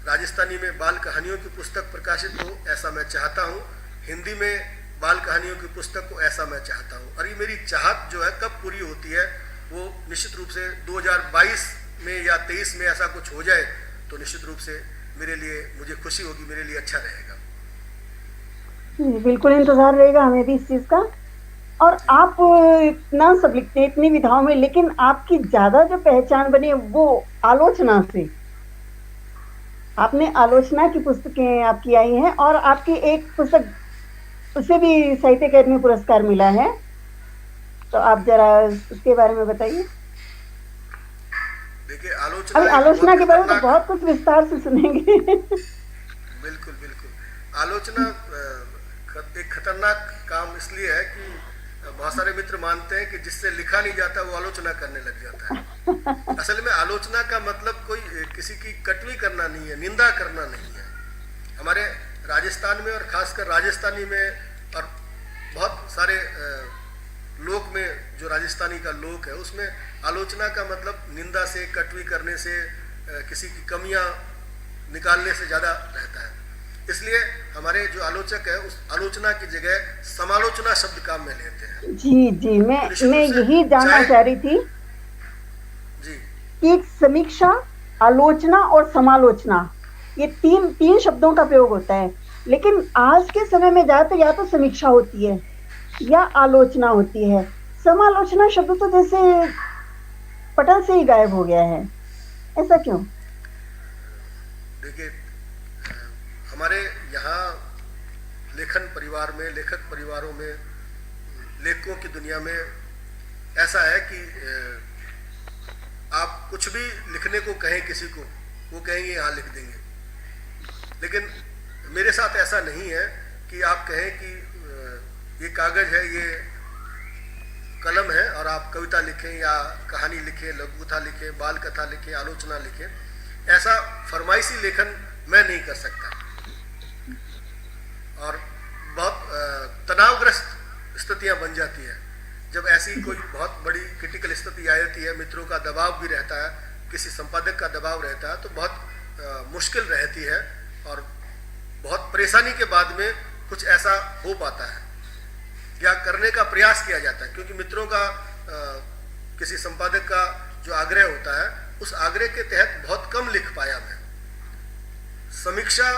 राजस्थानी में बाल कहानियों की पुस्तक प्रकाशित हो, ऐसा मैं चाहता हूँ। हिंदी में बाल कहानियों की पुस्तक को, ऐसा मैं चाहता हूँ। और ये मेरी चाहत जो है कब पूरी होती है, वो निश्चित रूप से 2022 में या 23 में ऐसा कुछ हो जाए तो निश्चित रूप से मेरे लिए, मुझे खुशी होगी, मेरे लिए अच्छा रहेगा। बिल्कुल इंतजार रहेगा हमें भी इस चीज का। और आप इतना सब लिखते हैं इतनी विधाओं में, लेकिन आपकी ज्यादा जो पहचान बनी है वो आलोचना से। आपने आलोचना की पुस्तकें आपकी आई हैं, और आपकी एक पुस्तक, उसे भी साहित्य अकादमी पुरस्कार मिला है। तो आप जरा उसके बारे में बताइए। देखिए, अभी आलोचना के बारे में तो बहुत कुछ विस्तार से सुनेंगे। बिल्कुल बिल्कुल। आलोचना एक खतरनाक काम इसलिए है कि बहुत सारे मित्र मानते हैं कि जिससे लिखा नहीं जाता वो आलोचना करने लग जाता है। असल में आलोचना का मतलब कोई किसी की कटवी करना नहीं है, निंदा करना नहीं है। हमारे राजस्थान में और खासकर राजस्थानी में और बहुत सारे लोक में, जो राजस्थानी का लोक है उसमें आलोचना का मतलब निंदा से, कटवी करने से, किसी की कमियां निकालने से ज़्यादा रहता है। इसलिए हमारे जो आलोचक है उस आलोचना की जगह समालोचना शब्द काम में लेते हैं। जी जी, मैं यही जानना चाह रही थी जी कि समीक्षा, आलोचना और समालोचना, ये तीन शब्दों का प्रयोग होता है। लेकिन आज के समय में ज्यादातर या तो समीक्षा होती है या आलोचना होती है। समालोचना शब्द तो जैसे पटल से ही गायब हो गया है, ऐसा क्यों? देखिए, हमारे यहाँ लेखन परिवार में, लेखक परिवारों में, लेखकों की दुनिया में ऐसा है कि आप कुछ भी लिखने को कहें किसी को, वो कहेंगे यहाँ लिख देंगे। लेकिन मेरे साथ ऐसा नहीं है कि आप कहें कि ये कागज है, ये कलम है और आप कविता लिखें या कहानी लिखें, लघु कथा लिखें, बाल कथा लिखें, आलोचना लिखें। ऐसा फरमाइशी लेखन मैं नहीं कर सकता। और बहुत तनावग्रस्त स्थितियां बन जाती है जब ऐसी कोई बहुत बड़ी क्रिटिकल स्थिति आ जाती है। मित्रों का दबाव भी रहता है, किसी संपादक का दबाव रहता है, तो बहुत मुश्किल रहती है और बहुत परेशानी के बाद में कुछ ऐसा हो पाता है या करने का प्रयास किया जाता है। क्योंकि मित्रों का किसी संपादक का जो आग्रह होता है, उस आग्रह के तहत बहुत कम लिख पाया मैं। समीक्षा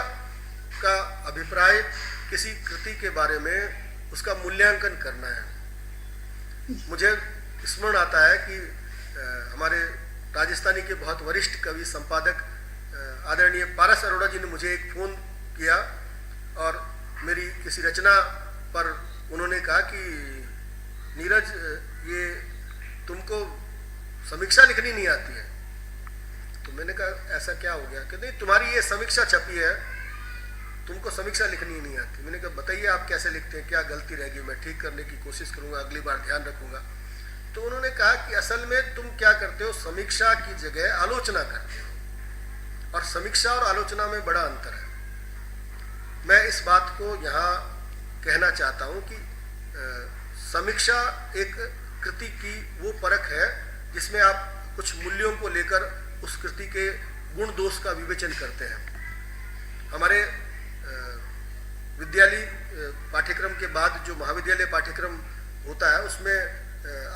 का अभिप्राय किसी कृति के बारे में उसका मूल्यांकन करना है। मुझे स्मरण आता है कि हमारे राजस्थानी के बहुत वरिष्ठ कवि संपादक आदरणीय पारस अरोड़ा जी ने मुझे एक फ़ोन किया और मेरी किसी रचना पर उन्होंने कहा कि नीरज, ये तुमको समीक्षा लिखनी नहीं आती है। तो मैंने कहा ऐसा क्या हो गया? कि नहीं, तुम्हारी ये समीक्षा छपी है, तुमको समीक्षा लिखनी नहीं आती। मैंने कहा बताइए आप कैसे लिखते हैं, क्या गलती रहेगी, मैं ठीक करने की कोशिश करूंगा, अगली बार ध्यान रखूंगा। तो उन्होंने कहा कि असल में तुम क्या करते हो, समीक्षा की जगह आलोचना करते हो, और समीक्षा और आलोचना में बड़ा अंतर है। मैं इस बात को यहाँ कहना चाहता हूँ कि समीक्षा एक कृति की वो परख है जिसमें आप कुछ मूल्यों को लेकर उस कृति के गुण दोष का विवेचन करते हैं। हमारे विद्यालय पाठ्यक्रम के बाद जो महाविद्यालय पाठ्यक्रम होता है उसमें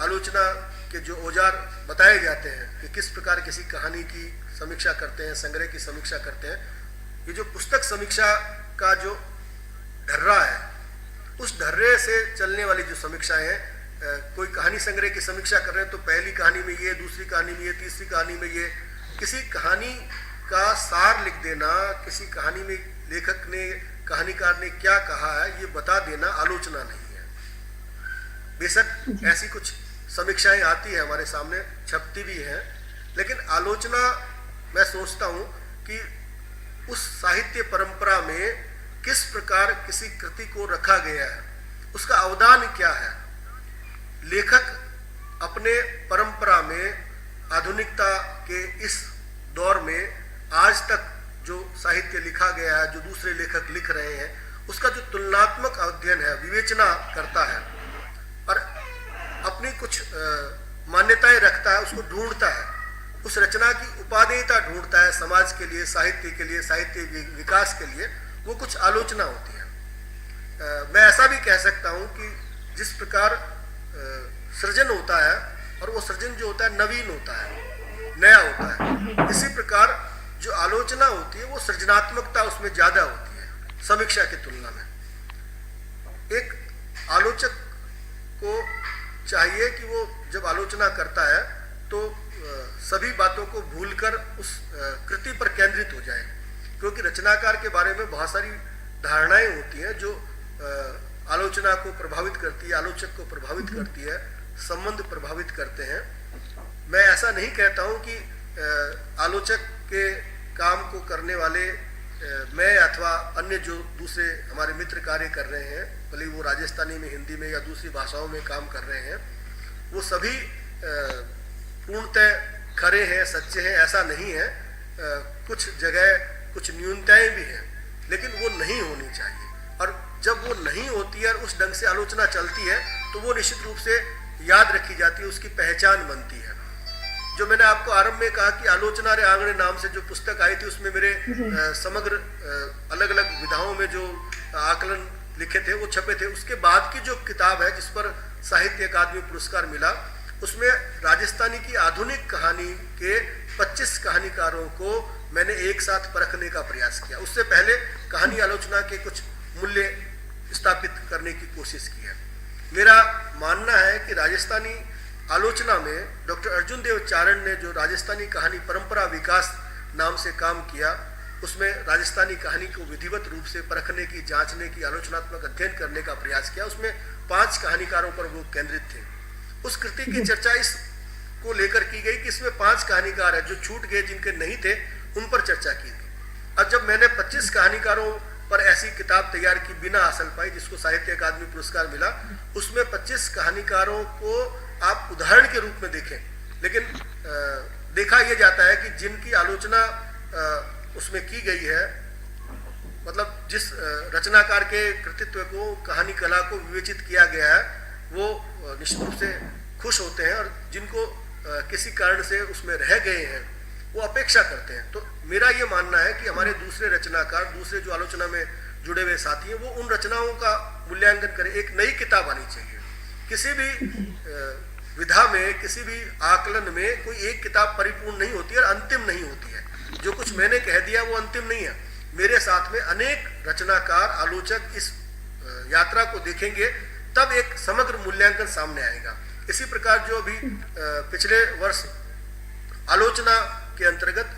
आलोचना के जो औजार बताए जाते हैं कि किस प्रकार किसी कहानी की समीक्षा करते हैं, संग्रह की समीक्षा करते हैं। ये जो पुस्तक समीक्षा का जो ढर्रा है, उस ढर्रे से चलने वाली जो समीक्षाएं हैं, कोई कहानी संग्रह की समीक्षा कर रहे हैं तो पहली कहानी में ये, दूसरी कहानी में ये, तीसरी कहानी में ये, किसी कहानी का सार लिख देना, किसी कहानी में लेखक ने, कहानीकार ने क्या कहा है ये बता देना आलोचना नहीं है। बेशक ऐसी कुछ समीक्षाएं आती है हमारे सामने, छपती भी हैं, लेकिन आलोचना मैं सोचता हूँ कि उस साहित्य परंपरा में किस प्रकार किसी कृति को रखा गया है, उसका अवदान क्या है। लेखक अपने परंपरा में आधुनिकता के इस दौर में आज तक जो साहित्य लिखा गया है, जो दूसरे लेखक लिख रहे हैं, उसका जो तुलनात्मक अध्ययन है, विवेचना करता है और अपनी कुछ मान्यताएं रखता है, उसको ढूंढता है, उस रचना की उपादेयता ढूंढता है समाज के लिए, साहित्य के लिए, साहित्य विकास के लिए, वो कुछ आलोचना होती है। मैं ऐसा भी कह सकता हूँ कि जिस प्रकार सृजन होता है और वो सृजन जो होता है नवीन होता है, नया होता है, इसी प्रकार जो आलोचना होती है वो सृजनात्मकता उसमें ज्यादा होती है समीक्षा की तुलना में। एक आलोचक को चाहिए कि वो जब आलोचना करता है तो सभी बातों को भूलकर उस कृति पर केंद्रित हो जाए, क्योंकि रचनाकार के बारे में बहुत सारी धारणाएं होती हैं जो आलोचना को प्रभावित करती है, आलोचक को प्रभावित करती है, संबंध प्रभावित करते हैं। मैं ऐसा नहीं कहता हूं कि आलोचक के काम को करने वाले मैं अथवा अन्य जो दूसरे हमारे मित्र कार्य कर रहे हैं, भले वो राजस्थानी में, हिंदी में या दूसरी भाषाओं में काम कर रहे हैं, वो सभी पूर्णतः खरे हैं, सच्चे हैं, ऐसा नहीं है। कुछ जगह कुछ न्यूनताएं भी हैं, लेकिन वो नहीं होनी चाहिए। और जब वो नहीं होती है और उस ढंग से आलोचना चलती है तो वो निश्चित रूप से याद रखी जाती है, उसकी पहचान बनती है। जो मैंने आपको आरंभ में कहा कि आलोचना रे आंगणे नाम से जो पुस्तक आई थी, उसमें मेरे समग्र अलग अलग विधाओं में जो आकलन लिखे थे वो छपे थे। उसके बाद की जो किताब है जिस पर साहित्य अकादमी पुरस्कार मिला, उसमें राजस्थानी की आधुनिक कहानी के 25 कहानीकारों को मैंने एक साथ परखने का प्रयास किया। उससे पहले कहानी आलोचना के कुछ मूल्य स्थापित करने की कोशिश की है। मेरा मानना है कि राजस्थानी आलोचना में डॉक्टर अर्जुन देव चारण ने जो राजस्थानी कहानी परंपरा विकास नाम से काम किया, उसमें राजस्थानी कहानी को विधिवत रूप से परखने की, जांचने की, आलोचनात्मक अध्ययन करने का प्रयास किया। उसमें 5 कहानीकारों पर वो केंद्रित थे। उस कृति की चर्चा इस को लेकर की गई कि इसमें 5 कहानीकार है जो छूट गए, जिनके नहीं थे, उन पर चर्चा की गई। और जब मैंने 25 कहानीकारों पर ऐसी किताब तैयार की बिना हासिल पाई, जिसको साहित्य अकादमी पुरस्कार मिला, उसमें 25 कहानीकारों को आप उदाहरण के रूप में देखें, लेकिन देखा यह जाता है कि जिनकी आलोचना उसमें की गई है, मतलब जिस रचनाकार के कृतित्व को, कहानी कला को विवेचित किया गया है, वो निश्चित रूप से खुश होते हैं, और जिनको किसी कारण से उसमें रह गए हैं वो अपेक्षा करते हैं। तो मेरा ये मानना है कि हमारे दूसरे रचनाकार, दूसरे जो आलोचना में जुड़े हुए साथी हैं, वो उन रचनाओं का मूल्यांकन करें। एक नई किताब आनी चाहिए। किसी भी विधा में, किसी भी आकलन में कोई एक किताब परिपूर्ण नहीं होती है और अंतिम नहीं होती है। जो कुछ मैंने कह दिया वो अंतिम नहीं है। मेरे साथ में अनेक रचनाकार, आलोचक इस यात्रा को देखेंगे, तब एक समग्र मूल्यांकन सामने आएगा। इसी प्रकार जो अभी पिछले वर्ष आलोचना के अंतर्गत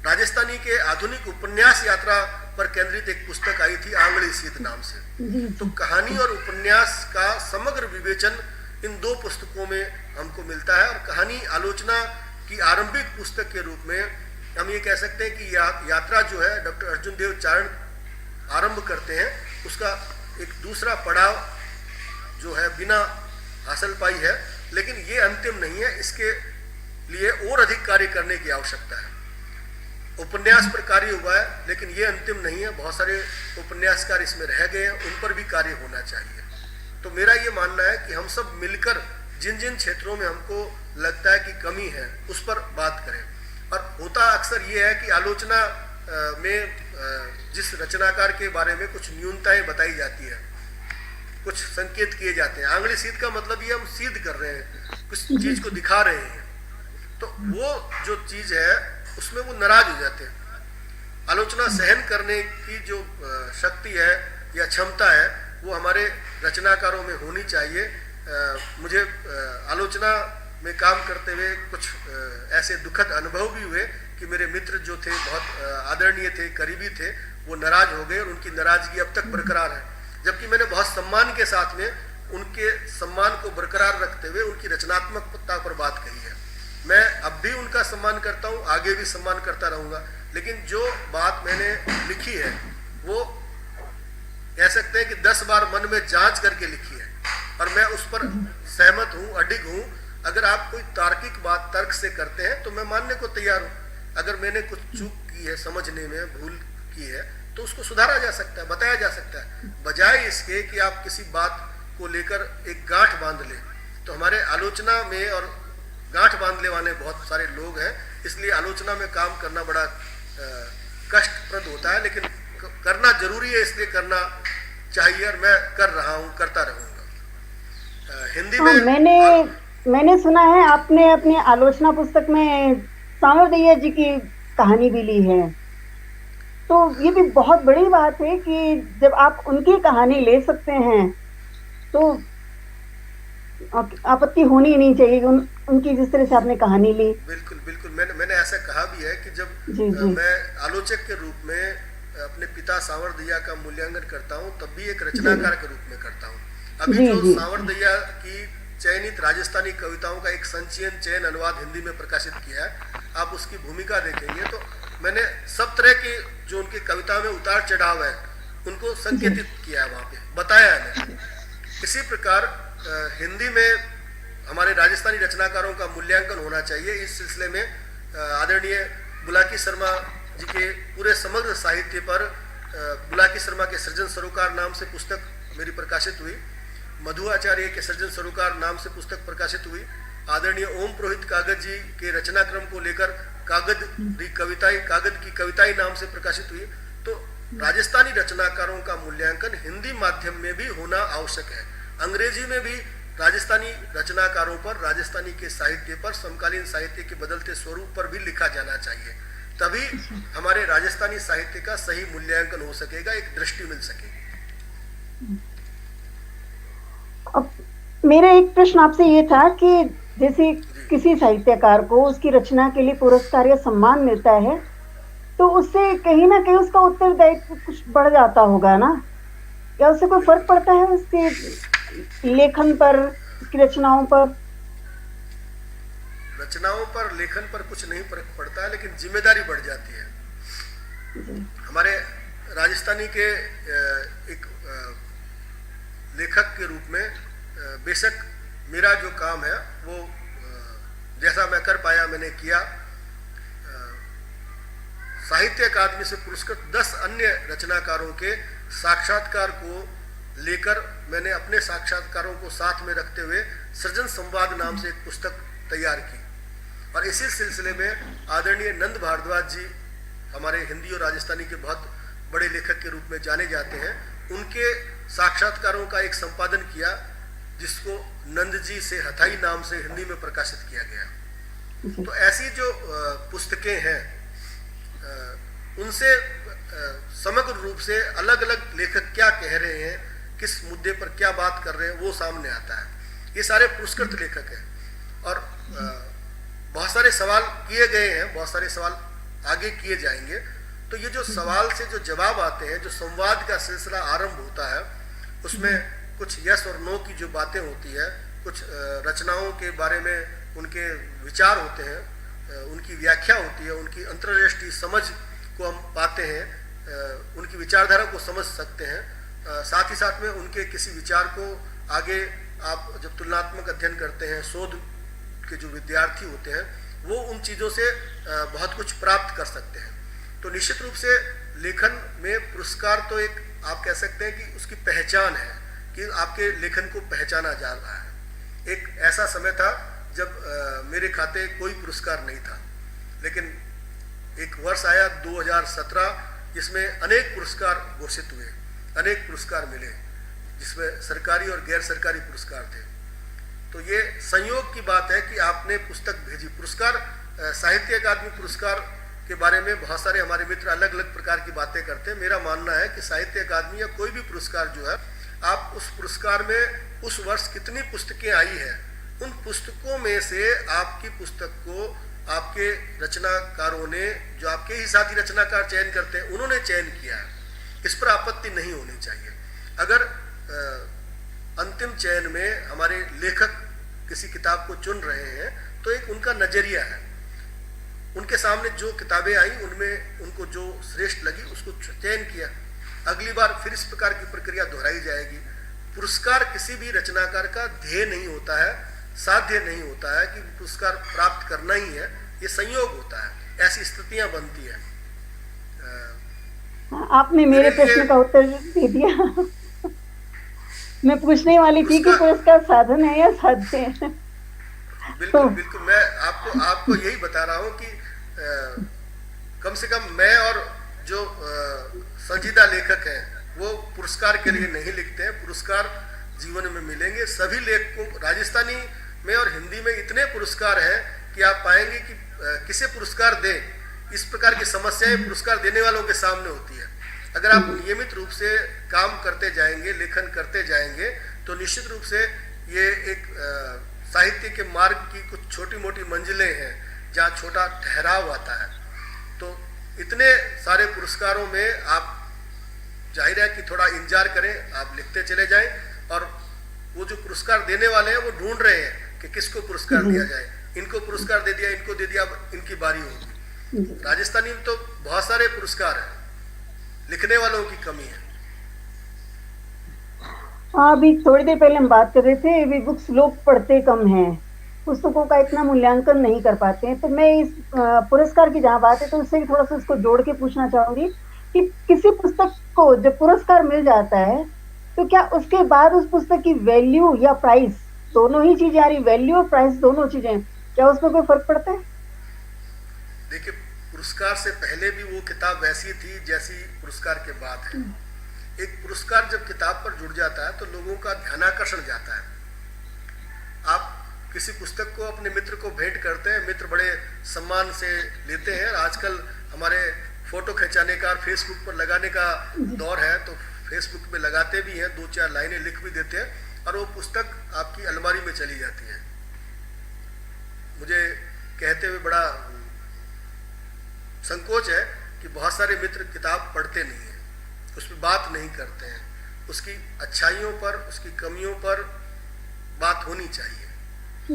राजस्थानी के आधुनिक उपन्यास यात्रा पर केंद्रित एक पुस्तक आई थी, आंगली सीध नाम से। तो कहानी और उपन्यास का समग्र विवेचन इन 2 पुस्तकों में हमको मिलता है। और कहानी आलोचना की आरंभिक पुस्तक के रूप में हम ये कह सकते हैं कि यात्रा जो है डॉक्टर अर्जुन देव चारण आरंभ करते हैं, उसका एक दूसरा पड़ाव जो है बिना हासिल पाई है, लेकिन ये अंतिम नहीं है। इसके लिए और अधिक कार्य करने की आवश्यकता है। उपन्यास पर कार्य हुआ है, लेकिन ये अंतिम नहीं है। बहुत सारे उपन्यासकार इसमें रह गए हैं, उन पर भी कार्य होना चाहिए। तो मेरा ये मानना है कि हम सब मिलकर जिन जिन क्षेत्रों में हमको लगता है कि कमी है, उस पर बात करें। और होता अक्सर ये है कि आलोचना में जिस रचनाकार के बारे में कुछ न्यूनताएं बताई जाती है, कुछ संकेत किए जाते हैं। आंगली सीध का मतलब ये हम सीध कर रहे हैं, कुछ चीज को दिखा रहे हैं, तो वो जो चीज है उसमें वो नाराज हो जाते हैं। आलोचना सहन करने की जो शक्ति है या क्षमता है, वो हमारे रचनाकारों में होनी चाहिए। मुझे आलोचना में काम करते हुए कुछ ऐसे दुखद अनुभव भी हुए कि मेरे मित्र जो थे, बहुत आदरणीय थे, करीबी थे, वो नाराज हो गए और उनकी नाराजगी अब तक बरकरार है। जबकि मैंने बहुत सम्मान के साथ में उनके सम्मान को बरकरार रखते हुए उनकी रचनात्मकता पर बात कही है। मैं अब भी उनका सम्मान करता हूँ, आगे भी सम्मान करता रहूँगा, लेकिन जो बात मैंने लिखी है वो कह सकते हैं कि 10 बार मन में जांच करके लिखी है और मैं उस पर सहमत हूँ, अडिग हूँ। अगर आप कोई तार्किक बात तर्क से करते हैं तो मैं मानने को तैयार हूँ। अगर मैंने कुछ चूक की है, समझने में भूल की है, तो उसको सुधारा जा सकता है, बताया जा सकता है, बजाय इसके कि आप किसी बात को लेकर एक गांठ बांध लें। तो हमारे आलोचना में और गांठ बांधने वाले बहुत सारे लोग हैं, इसलिए आलोचना में काम करना बड़ा कष्टप्रद होता है, लेकिन करना जरूरी है, इसलिए करना चाहिए और मैं कर रहा हूँ, करता रहूँगा। हिंदी में मैंने सुना है आपने अपनी आलोचना पुस्तक में सांवरदैया जी की कहानी भी ली है, तो ये भी बहुत बड़ी बात है कि जब आप उनकी कहानी ले सकते हैं तो आपत्ति होनी ही नहीं चाहिए। उनकी जिस तरह से आपने कहानी ली। बिल्कुल बिल्कुल, मैंने ऐसा कहा भी है कि जब जी। मैं आलोचक के रूप में अपने पिता सांवरदैया का मूल्यांकन करता हूँ, तब भी एक रचनाकार के रूप में करता हूँ। अभी जो सांवरदैया की चयनित राजस्थानी कविताओं का एक संचयन चयन अनुवाद हिंदी में प्रकाशित किया है, आप उसकी भूमिका देखेंगे तो मैंने सब तरह की जो उनकी कविता में उतार चढ़ाव है उनको संकेतित किया है, वहाँ पे बताया है। इसी प्रकार हिंदी में हमारे राजस्थानी रचनाकारों का मूल्यांकन होना चाहिए। इस सिलसिले में आदरणीय बुलाकी शर्मा जी के पूरे समग्र साहित्य पर बुलाकी शर्मा के सृजन सरोकार नाम से पुस्तक मेरी प्रकाशित हुई, मधु आचार्य के सृजन सरोकार नाम से पुस्तक प्रकाशित हुई, आदरणीय ओम पुरोहित कागज जी के रचनाक्रम को लेकर कागद की कविताई नाम से प्रकाशित हुई। तो राजस्थानी रचनाकारों का मूल्यांकन हिंदी माध्यम में भी होना आवश्यक है। अंग्रेजी में भी राजस्थानी रचनाकारों पर, राजस्थानी के साहित्य पर, समकालीन साहित्य के बदलते स्वरूप पर भी लिखा जाना चाहिए, तभी हमारे राजस्थानी साहित्य का सही मूल्यांकन हो सकेगा, एक दृष्टि मिल सकेगी। अब मेरा एक प्रश्न आपसे ये था कि जैसे किसी साहित्यकार को उसकी रचना के लिए पुरस्कार या सम्मान मिलता है तो उससे कहीं ना कहीं उसका उत्तरदायित्व कुछ बढ़ जाता होगा ना, या उससे कोई फर्क पड़ता है उसके लेखन पर, उसकी रचनाओं पर? रचनाओं पर, लेखन पर कुछ नहीं फर्क पड़ता है, लेकिन जिम्मेदारी बढ़ जाती है। हमारे राजस्थानी के एक लेखक के रूप में बेशक मेरा जो काम है वो जैसा मैं कर पाया मैंने किया। साहित्य अकादमी से पुरस्कृत 10 अन्य रचनाकारों के साक्षात्कार को लेकर मैंने अपने साक्षात्कारों को साथ में रखते हुए सृजन संवाद नाम से एक पुस्तक तैयार की, और इसी सिलसिले में आदरणीय नंद भारद्वाज जी हमारे हिंदी और राजस्थानी के बहुत बड़े लेखक के रूप में जाने जाते हैं, उनके साक्षात्कारों का एक संपादन किया जिसको नंद जी से हथाई नाम से हिंदी में प्रकाशित किया गया। तो ऐसी जो पुस्तकें हैं उनसे समग्र रूप से अलग अलग लेखक क्या कह रहे हैं, किस मुद्दे पर क्या बात कर रहे हैं, वो सामने आता है। ये सारे पुरस्कृत लेखक हैं और बहुत सारे सवाल किए गए हैं, बहुत सारे सवाल आगे किए जाएंगे। तो ये जो सवाल से जो जवाब आते हैं, जो संवाद का सिलसिला आरंभ होता है, उसमें कुछ यस और नो की जो बातें होती है, कुछ रचनाओं के बारे में उनके विचार होते हैं, उनकी व्याख्या होती है, उनकी अंतर्दृष्टि समझ को हम पाते हैं, उनकी विचारधारा को समझ सकते हैं। साथ ही साथ में उनके किसी विचार को आगे आप जब तुलनात्मक अध्ययन करते हैं, शोध के जो विद्यार्थी होते हैं वो उन चीज़ों से बहुत कुछ प्राप्त कर सकते हैं। तो निश्चित रूप से लेखन में पुरस्कार तो एक आप कह सकते हैं कि उसकी पहचान है कि आपके लेखन को पहचाना जा रहा है। एक ऐसा समय था जब मेरे खाते कोई पुरस्कार नहीं था, लेकिन एक वर्ष आया 2017 जिसमें अनेक पुरस्कार घोषित हुए, अनेक पुरस्कार मिले, जिसमें सरकारी और गैर सरकारी पुरस्कार थे। तो ये संयोग की बात है कि आपने पुस्तक भेजी। पुरस्कार, साहित्य अकादमी पुरस्कार के बारे में बहुत सारे हमारे मित्र अलग अलग प्रकार की बातें करते हैं। मेरा मानना है कि साहित्य अकादमी या कोई भी पुरस्कार जो है, आप उस पुरस्कार में उस वर्ष कितनी पुस्तकें आई हैं, उन पुस्तकों में से आपकी पुस्तक को आपके रचनाकारों ने, जो आपके ही साथी रचनाकार चयन करते हैं, उन्होंने चयन किया है। इस पर आपत्ति नहीं होनी चाहिए। अगर अंतिम चयन में हमारे लेखक किसी किताब को चुन रहे हैं तो एक उनका नजरिया है। उनके सामने जो किताबें आई उनमें उनको जो श्रेष्ठ लगी उसको चयन किया। अगली बार फिर इस प्रकार की प्रक्रिया दोहराई जाएगी। पुरस्कार किसी भी रचनाकार का ध्येय नहीं होता है, साध्य नहीं होता है कि पुरस्कार प्राप्त करना ही है, ये संयोग होता है, ऐसी स्थितियां बनती है। आपने मेरे प्रश्न का उत्तर दे दिया। मैं पूछने वाली थी कि पुरस्कार साधन है या साध्य है। बिल्कुल बिल्कुल, मैं आपको यही बता रहा हूँ कि कम से कम मैं और जो संजीदा लेखक हैं वो पुरस्कार के लिए नहीं लिखते हैं। पुरस्कार जीवन में मिलेंगे सभी लेखकों। राजस्थानी में और हिंदी में इतने पुरस्कार हैं कि आप पाएंगे कि किसे पुरस्कार दें, इस प्रकार की समस्याएं पुरस्कार देने वालों के सामने होती है। अगर आप नियमित रूप से काम करते जाएंगे, लेखन करते जाएंगे, तो निश्चित रूप से ये एक साहित्य के मार्ग की कुछ छोटी मोटी मंजिलें हैं जहाँ छोटा ठहराव आता है। तो इतने सारे पुरस्कारों में आप जाहिर है कि थोड़ा इंतजार करें, आप लिखते चले जाएं और वो जो पुरस्कार देने वाले हैं वो ढूंढ रहे हैं कि किसको पुरस्कार दिया जाए। इनको पुरस्कार दे दिया, इनको दे दिया, अब इनकी बारी होगी। राजस्थानी में तो बहुत सारे पुरस्कार हैं, लिखने वालों की कमी है। हाँ, अभी थोड़ी देर पहले हम बात कर रहे थे अभी बुक्स लोग पढ़ते कम हैं, पुस्तकों का इतना मूल्यांकन नहीं कर पाते हैं। तो मैं इस पुरस्कार की जहाँ बात है तो उससे थोड़ा सा उसको जोड़ के पूछना चाहूंगी कि किसी पुस्तक को जब पुरस्कार मिल जाता है तो क्या उसके बाद उस पुस्तक की वैल्यू या प्राइस, दोनों ही चीजें आ रही, वैल्यू और प्राइस दोनों चीजें, क्या उसमें कोई फर्क पड़ता है? देखिए, पुरस्कार से पहले भी वो किताब वैसी थी जैसी पुरस्कार के बाद है। एक पुरस्कार जब किताब पर जुड़ जाता है तो लोगों का ध्यानाकर्षण जाता है। आप किसी पुस्तक को अपने मित्र को भेंट करते हैं, मित्र बड़े सम्मान से लेते हैं। आजकल हमारे फोटो खिंचाने का और फेसबुक पर लगाने का दौर है, तो फेसबुक पे लगाते भी हैं, 2-4 लाइनें लिख भी देते हैं और वो पुस्तक आपकी अलमारी में चली जाती है। मुझे कहते हुए बड़ा संकोच है कि बहुत सारे मित्र किताब पढ़ते नहीं हैं, उस पर बात नहीं करते हैं। उसकी अच्छाइयों पर, उसकी कमियों पर बात होनी चाहिए।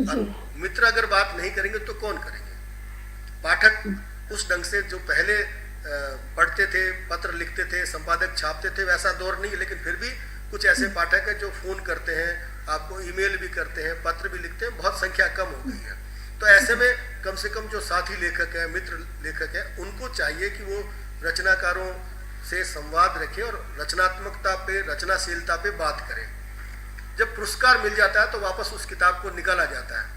और मित्र अगर बात नहीं करेंगे तो कौन करेंगे? पाठक उस ढंग से जो पहले पढ़ते थे, पत्र लिखते थे, संपादक छापते थे, वैसा दौर नहीं है। लेकिन फिर भी कुछ ऐसे पाठक हैं जो फोन करते हैं, आपको ईमेल भी करते हैं, पत्र भी लिखते हैं, बहुत संख्या कम हो गई है। तो ऐसे में कम से कम जो साथी लेखक हैं, मित्र लेखक हैं, उनको चाहिए कि वो रचनाकारों से संवाद रखें और रचनात्मकता पे, रचनाशीलता पे बात करें। जब पुरस्कार मिल जाता है तो वापस उस किताब को निकाला जाता है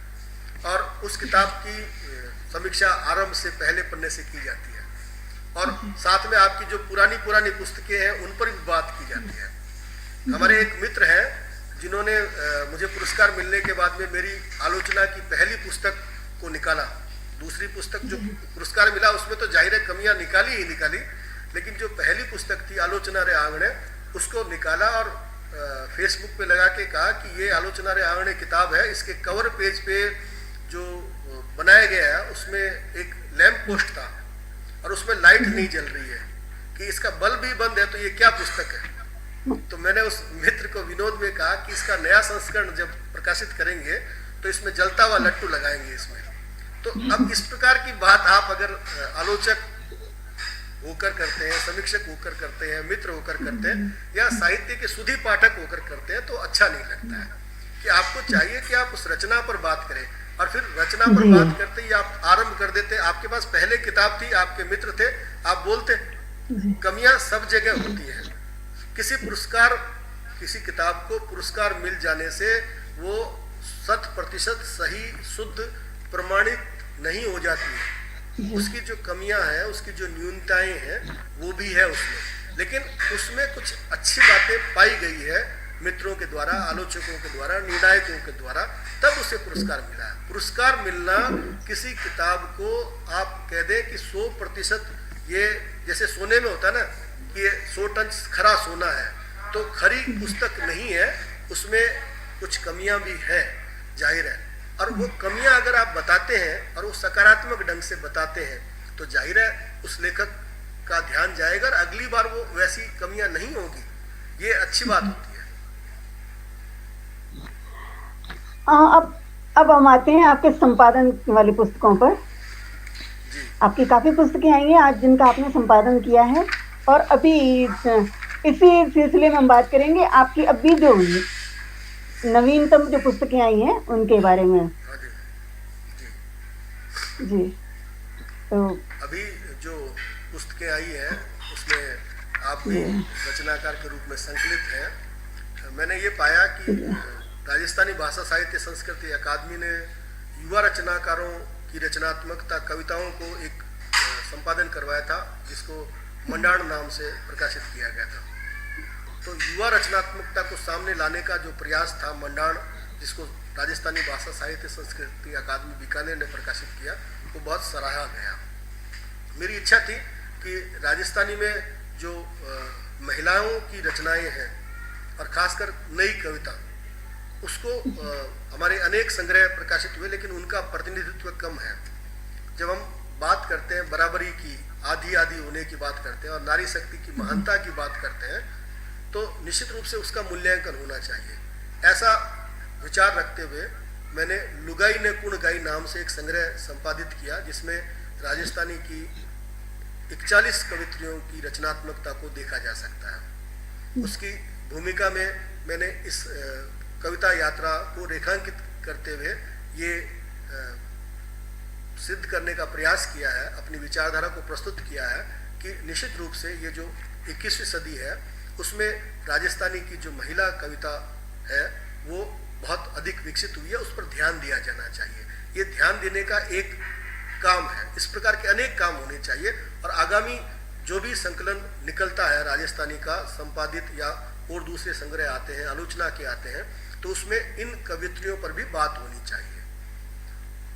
और उस किताब की समीक्षा आरंभ से पहले पन्ने से की जाती है और साथ में आपकी जो पुरानी पुस्तकें हैं उन पर भी बात की जाती है। हमारे एक मित्र हैं जिन्होंने मुझे पुरस्कार मिलने के बाद में मेरी आलोचना की पहली पुस्तक को निकाला। दूसरी पुस्तक जो पुरस्कार मिला उसमें तो जाहिर है कमियां निकाली ही निकाली, लेकिन जो पहली पुस्तक थी आलोचना रे आंगणे, उसको निकाला और फेसबुक पे लगा के कहा कि ये आलोचना रे आंगणे किताब है। इसके कवर पेज पे जो बनाया गया है उसमें एक लैंप पोस्ट था और उसमें लाइट नहीं जल रही है कि इसका बल्ब भी बंद है, तो ये क्या पुस्तक है? तो मैंने उस मित्र को विनोद में कहा कि इसका नया संस्करण जब प्रकाशित करेंगे तो इसमें जलता हुआ लट्टू लगाएंगे इसमें। तो अब इस प्रकार की बात आप अगर आलोचक होकर करते हैं, समीक्षक होकर करते हैं, मित्र होकर करते हैं या साहित्य के सुधी पाठक होकर करते हैं तो अच्छा नहीं लगता है। कि आपको चाहिए कि आप उस रचना पर बात करें और फिर रचना पर बात करते ही आप आरंभ कर देते। आपके पास पहले किताब थी, आपके मित्र थे, आप बोलते। कमियां सब जगह होती है। किसी किताब को पुरस्कार मिल जाने से वो 100% सही, शुद्ध, प्रमाणित नहीं हो जाती है। उसकी जो कमियां हैं, उसकी जो न्यूनताएं हैं वो भी है उसमें, लेकिन उसमें कुछ अच्छी बातें पाई गई है मित्रों के द्वारा, आलोचकों के द्वारा, निर्णायकों के द्वारा, तब उसे पुरस्कार मिला है। पुरस्कार मिलना किसी किताब को आप कह दें कि 100% ये जैसे सोने में होता है ना कि ये 100 टन खरा सोना है, तो खरी पुस्तक नहीं है, उसमें कुछ कमियां भी है, जाहिर है। और वो कमियां अगर आप बताते हैं और वो सकारात्मक ढंग से बताते हैं तो जाहिर है उस लेखक का ध्यान जाएगा और अगली बार वो वैसी कमियां नहीं होगी। ये अच्छी बात होती है। अब हम आते हैं आपके संपादन वाली पुस्तकों पर। जी आपकी काफी पुस्तकें आई हैं आज जिनका आपने संपादन किया है, और अभी इसी सिलसिले में हम बात करेंगे आपकी अभी जो नवीनतम जो पुस्तकें आई हैं उनके बारे में। हाँ जी जी। जी। तो अभी जो पुस्तकें आई हैं उसमें आप भी जी रचनाकार के रूप में संकलित हैं। मैंने ये पाया कि जी राजस्थानी भाषा साहित्य संस्कृति अकादमी ने युवा रचनाकारों की रचनात्मकता कविताओं को एक संपादन करवाया था, जिसको मंडाण नाम से प्रकाशित किया गया था। तो युवा रचनात्मकता को सामने लाने का जो प्रयास था मंडाण, जिसको राजस्थानी भाषा साहित्य संस्कृति अकादमी बीकानेर ने प्रकाशित किया, वो बहुत सराहा गया। मेरी इच्छा थी कि राजस्थानी में जो महिलाओं की रचनाएं हैं और खासकर नई कविता, उसको हमारे अनेक संग्रह प्रकाशित हुए लेकिन उनका प्रतिनिधित्व कम है। जब हम बात करते हैं बराबरी की, आधी आधी होने की बात करते हैं और नारी शक्ति की महानता की बात करते हैं, तो निश्चित रूप से उसका मूल्यांकन होना चाहिए। ऐसा विचार रखते हुए मैंने लुगाई ने कुण गाई नाम से एक संग्रह संपादित किया, जिसमें राजस्थानी की 41 कवित्रियों की रचनात्मकता को देखा जा सकता है। उसकी भूमिका में मैंने इस कविता यात्रा को रेखांकित करते हुए ये सिद्ध करने का प्रयास किया है, अपनी विचारधारा को प्रस्तुत किया है कि निश्चित रूप से ये जो 21वीं सदी है उसमें राजस्थानी की जो महिला कविता है वो बहुत अधिक विकसित हुई है, उस पर ध्यान दिया जाना चाहिए। ये ध्यान देने का एक काम है। इस प्रकार के अनेक काम होने चाहिए और आगामी जो भी संकलन निकलता है राजस्थानी का संपादित या और दूसरे संग्रह आते हैं, आलोचना के आते हैं, तो उसमें इन कवित्रियों पर भी बात होनी चाहिए।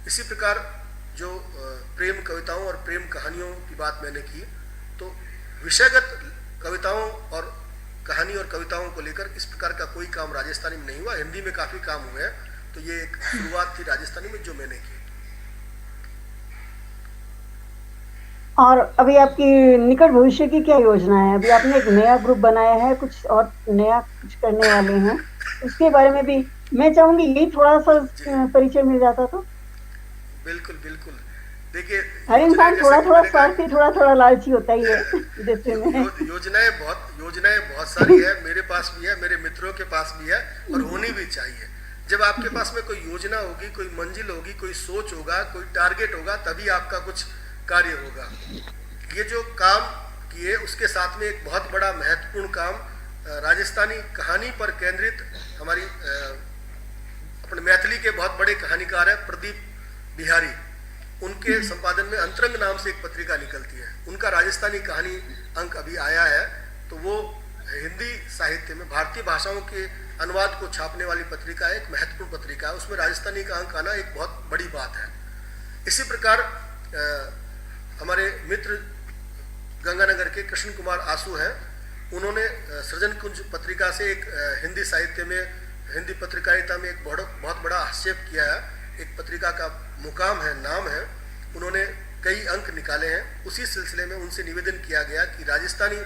इसी प्रकार जो प्रेम कविताओं और प्रेम कहानियों की बात मैंने की, तो विषयगत कविताओं और कहानी और कविताओं को लेकर इस प्रकार का कोई काम राजस्थानी में नहीं हुआ। हिंदी में काफी काम हुए हैं, तो ये एक शुरुआत थी राजस्थानी में जो मैंने की। और अभी आपकी निकट भविष्य की क्या योजना है? अभी आपने एक नया ग्रुप बनाया है, कुछ और नया कुछ करने वाले हैं, उसके बारे में भी मैं चाहूंगी यही थोड़ा सा परिचय मिल जाता तो। बिल्कुल बिल्कुल। देखिए, हर इंसान थोड़ा थोड़ा स्वार्थी, थोड़ा थोड़ा लालची होता ही है जैसे में। योजनाएं बहुत सारी है, मेरे पास भी है, मेरे मित्रों के पास भी है और होनी भी चाहिए। जब आपके पास में कोई योजना होगी, कोई मंजिल होगी, कोई सोच होगा, कोई टारगेट होगा, तभी आपका कुछ कार्य होगा। ये जो काम किए उसके साथ में एक बहुत बड़ा महत्वपूर्ण काम राजस्थानी कहानी पर केंद्रित हमारी अपने मैथिली के बहुत बड़े कहानीकार है प्रदीप बिहारी, उनके संपादन में अंतरंग नाम से एक पत्रिका निकलती है। उनका राजस्थानी कहानी अंक अभी आया है, तो वो हिंदी साहित्य में भारतीय भाषाओं के अनुवाद को छापने वाली पत्रिका है, एक महत्वपूर्ण पत्रिका है। उसमें राजस्थानी का अंक आना एक बहुत बड़ी बात है। इसी प्रकार हमारे मित्र गंगानगर के कृष्ण कुमार आसू हैं, उन्होंने सृजन कुंज पत्रिका से एक हिंदी साहित्य में, हिंदी पत्रकारिता में एक बहुत बड़ा हस्तक्षेप किया है। एक पत्रिका का मुकाम है, नाम है, उन्होंने कई अंक निकाले हैं। उसी सिलसिले में उनसे निवेदन किया गया कि राजस्थानी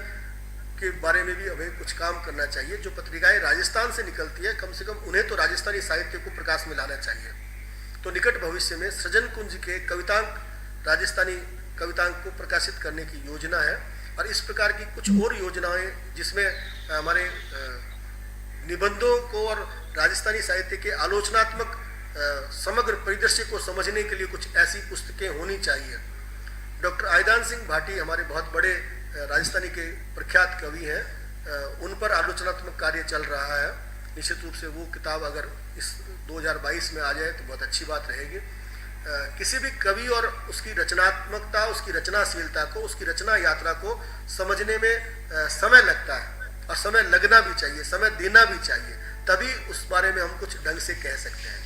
के बारे में भी हमें कुछ काम करना चाहिए। जो पत्रिकाएं राजस्थान से निकलती है, कम से कम उन्हें तो राजस्थानी साहित्य को प्रकाश में लाना चाहिए। तो निकट भविष्य में सृजन कुंज के कवितांक, राजस्थानी कवितांक को प्रकाशित करने की योजना है। और इस प्रकार की कुछ और योजनाएं जिसमें हमारे निबंधों को और राजस्थानी साहित्य के आलोचनात्मक समग्र परिदृश्य को समझने के लिए कुछ ऐसी पुस्तकें होनी चाहिए। डॉक्टर आयदान सिंह भाटी हमारे बहुत बड़े राजस्थानी के प्रख्यात कवि हैं, उन पर आलोचनात्मक कार्य चल रहा है। निश्चित रूप से वो किताब अगर इस 2022 में आ जाए तो बहुत अच्छी बात रहेगी। किसी भी कवि और उसकी रचनात्मकता, उसकी रचनाशीलता को, उसकी रचना यात्रा को समझने में समय लगता है और समय लगना भी चाहिए, समय देना भी चाहिए, तभी उस बारे में हम कुछ ढंग से कह सकते हैं।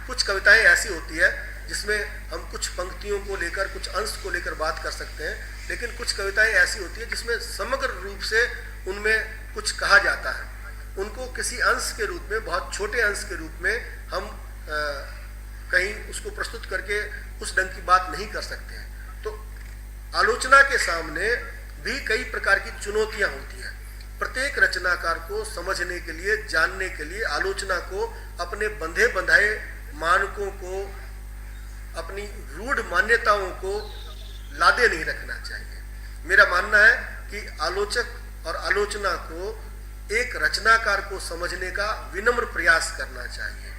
कुछ कविताएं ऐसी होती है जिसमें हम कुछ पंक्तियों को लेकर, कुछ अंश को लेकर बात कर सकते हैं, लेकिन कुछ कविताएं ऐसी होती है जिसमें समग्र रूप से उनमें कुछ कहा जाता है। उनको किसी अंश के रूप में, बहुत छोटे अंश के रूप में हम कहीं उसको प्रस्तुत करके उस ढंग की बात नहीं कर सकते हैं। तो आलोचना के सामने भी कई प्रकार की चुनौतियां होती हैं। प्रत्येक रचनाकार को समझने के लिए, जानने के लिए, आलोचना को अपने बंधे बंधाए मानकों को, अपनी रूढ़ मान्यताओं को लादे नहीं रखना चाहिए। मेरा मानना है कि आलोचक और आलोचना को एक रचनाकार को समझने का विनम्र प्रयास करना चाहिए।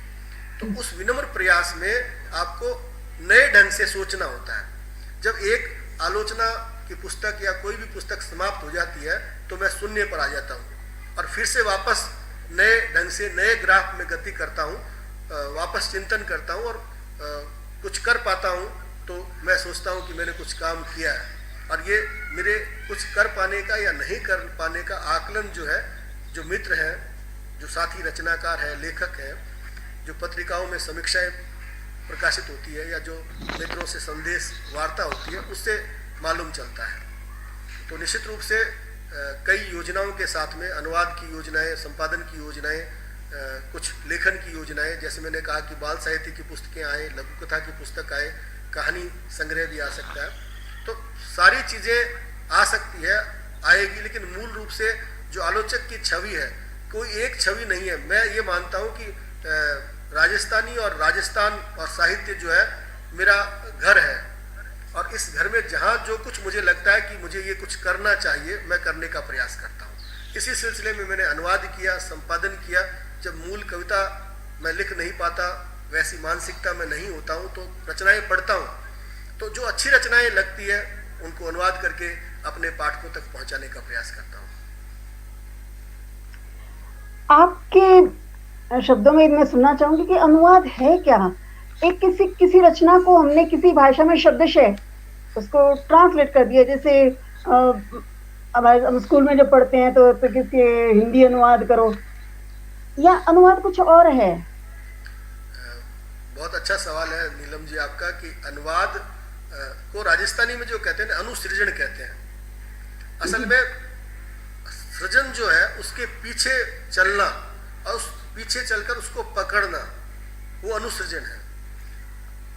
तो उस विनम्र प्रयास में आपको नए ढंग से सोचना होता है। जब एक आलोचना की पुस्तक या कोई भी पुस्तक समाप्त हो जाती है तो मैं शून्य पर आ जाता हूँ और फिर से वापस नए ढंग से नए ग्राफ में गति करता हूँ, वापस चिंतन करता हूँ और कुछ कर पाता हूँ तो मैं सोचता हूँ कि मैंने कुछ काम किया है। और ये मेरे कुछ कर पाने का या नहीं कर पाने का आकलन जो है, जो मित्र हैं, जो साथी रचनाकार है, लेखक है, जो पत्रिकाओं में समीक्षाएं प्रकाशित होती है या जो मित्रों से संदेश वार्ता होती है, उससे मालूम चलता है। तो निश्चित रूप से कई योजनाओं के साथ में अनुवाद की योजनाएं, संपादन की योजनाएं, कुछ लेखन की योजनाएं, जैसे मैंने कहा कि बाल साहित्य की पुस्तकें आए, लघु कथा की पुस्तक आए, कहानी संग्रह भी आ सकता है। तो सारी चीज़ें आ सकती है, आएगी, लेकिन मूल रूप से जो आलोचक की छवि है, कोई एक छवि नहीं है। मैं ये मानता हूँ कि राजस्थानी और राजस्थान और साहित्य जो है मेरा घर है, और इस घर में जहाँ जो कुछ मुझे लगता है कि मुझे ये कुछ करना चाहिए, मैं करने का प्रयास करता हूँ। इसी सिलसिले में मैंने अनुवाद किया, संपादन किया। जब मूल कविता मैं लिख नहीं पाता, वैसी मानसिकता में नहीं होता हूँ, तो रचनाएं पढ़ता हूँ, तो जो अच्छी रचनाएं लगती है उनको अनुवाद करके अपने पाठकों तक पहुँचाने का प्रयास करता हूँ। आपके शब्दों में मैं सुनना चाहूंगी कि अनुवाद है क्या? एक किसी रचना को हमने किसी भाषा में शब्दशः उसको ट्रांसलेट कर दिया, जैसे हम स्कूल में जब पढ़ते हैं तो किसी हिंदी अनुवाद करो, या अनुवाद कुछ और है? बहुत अच्छा सवाल है नीलम जी आपका, कि अनुवाद को राजस्थानी में जो कहते हैं ना, अनुसृजन कहते हैं। असल में सृजन जो है उसके पीछे चलना और उस पीछे चलकर उसको पकड़ना, वो अनुसृजन है।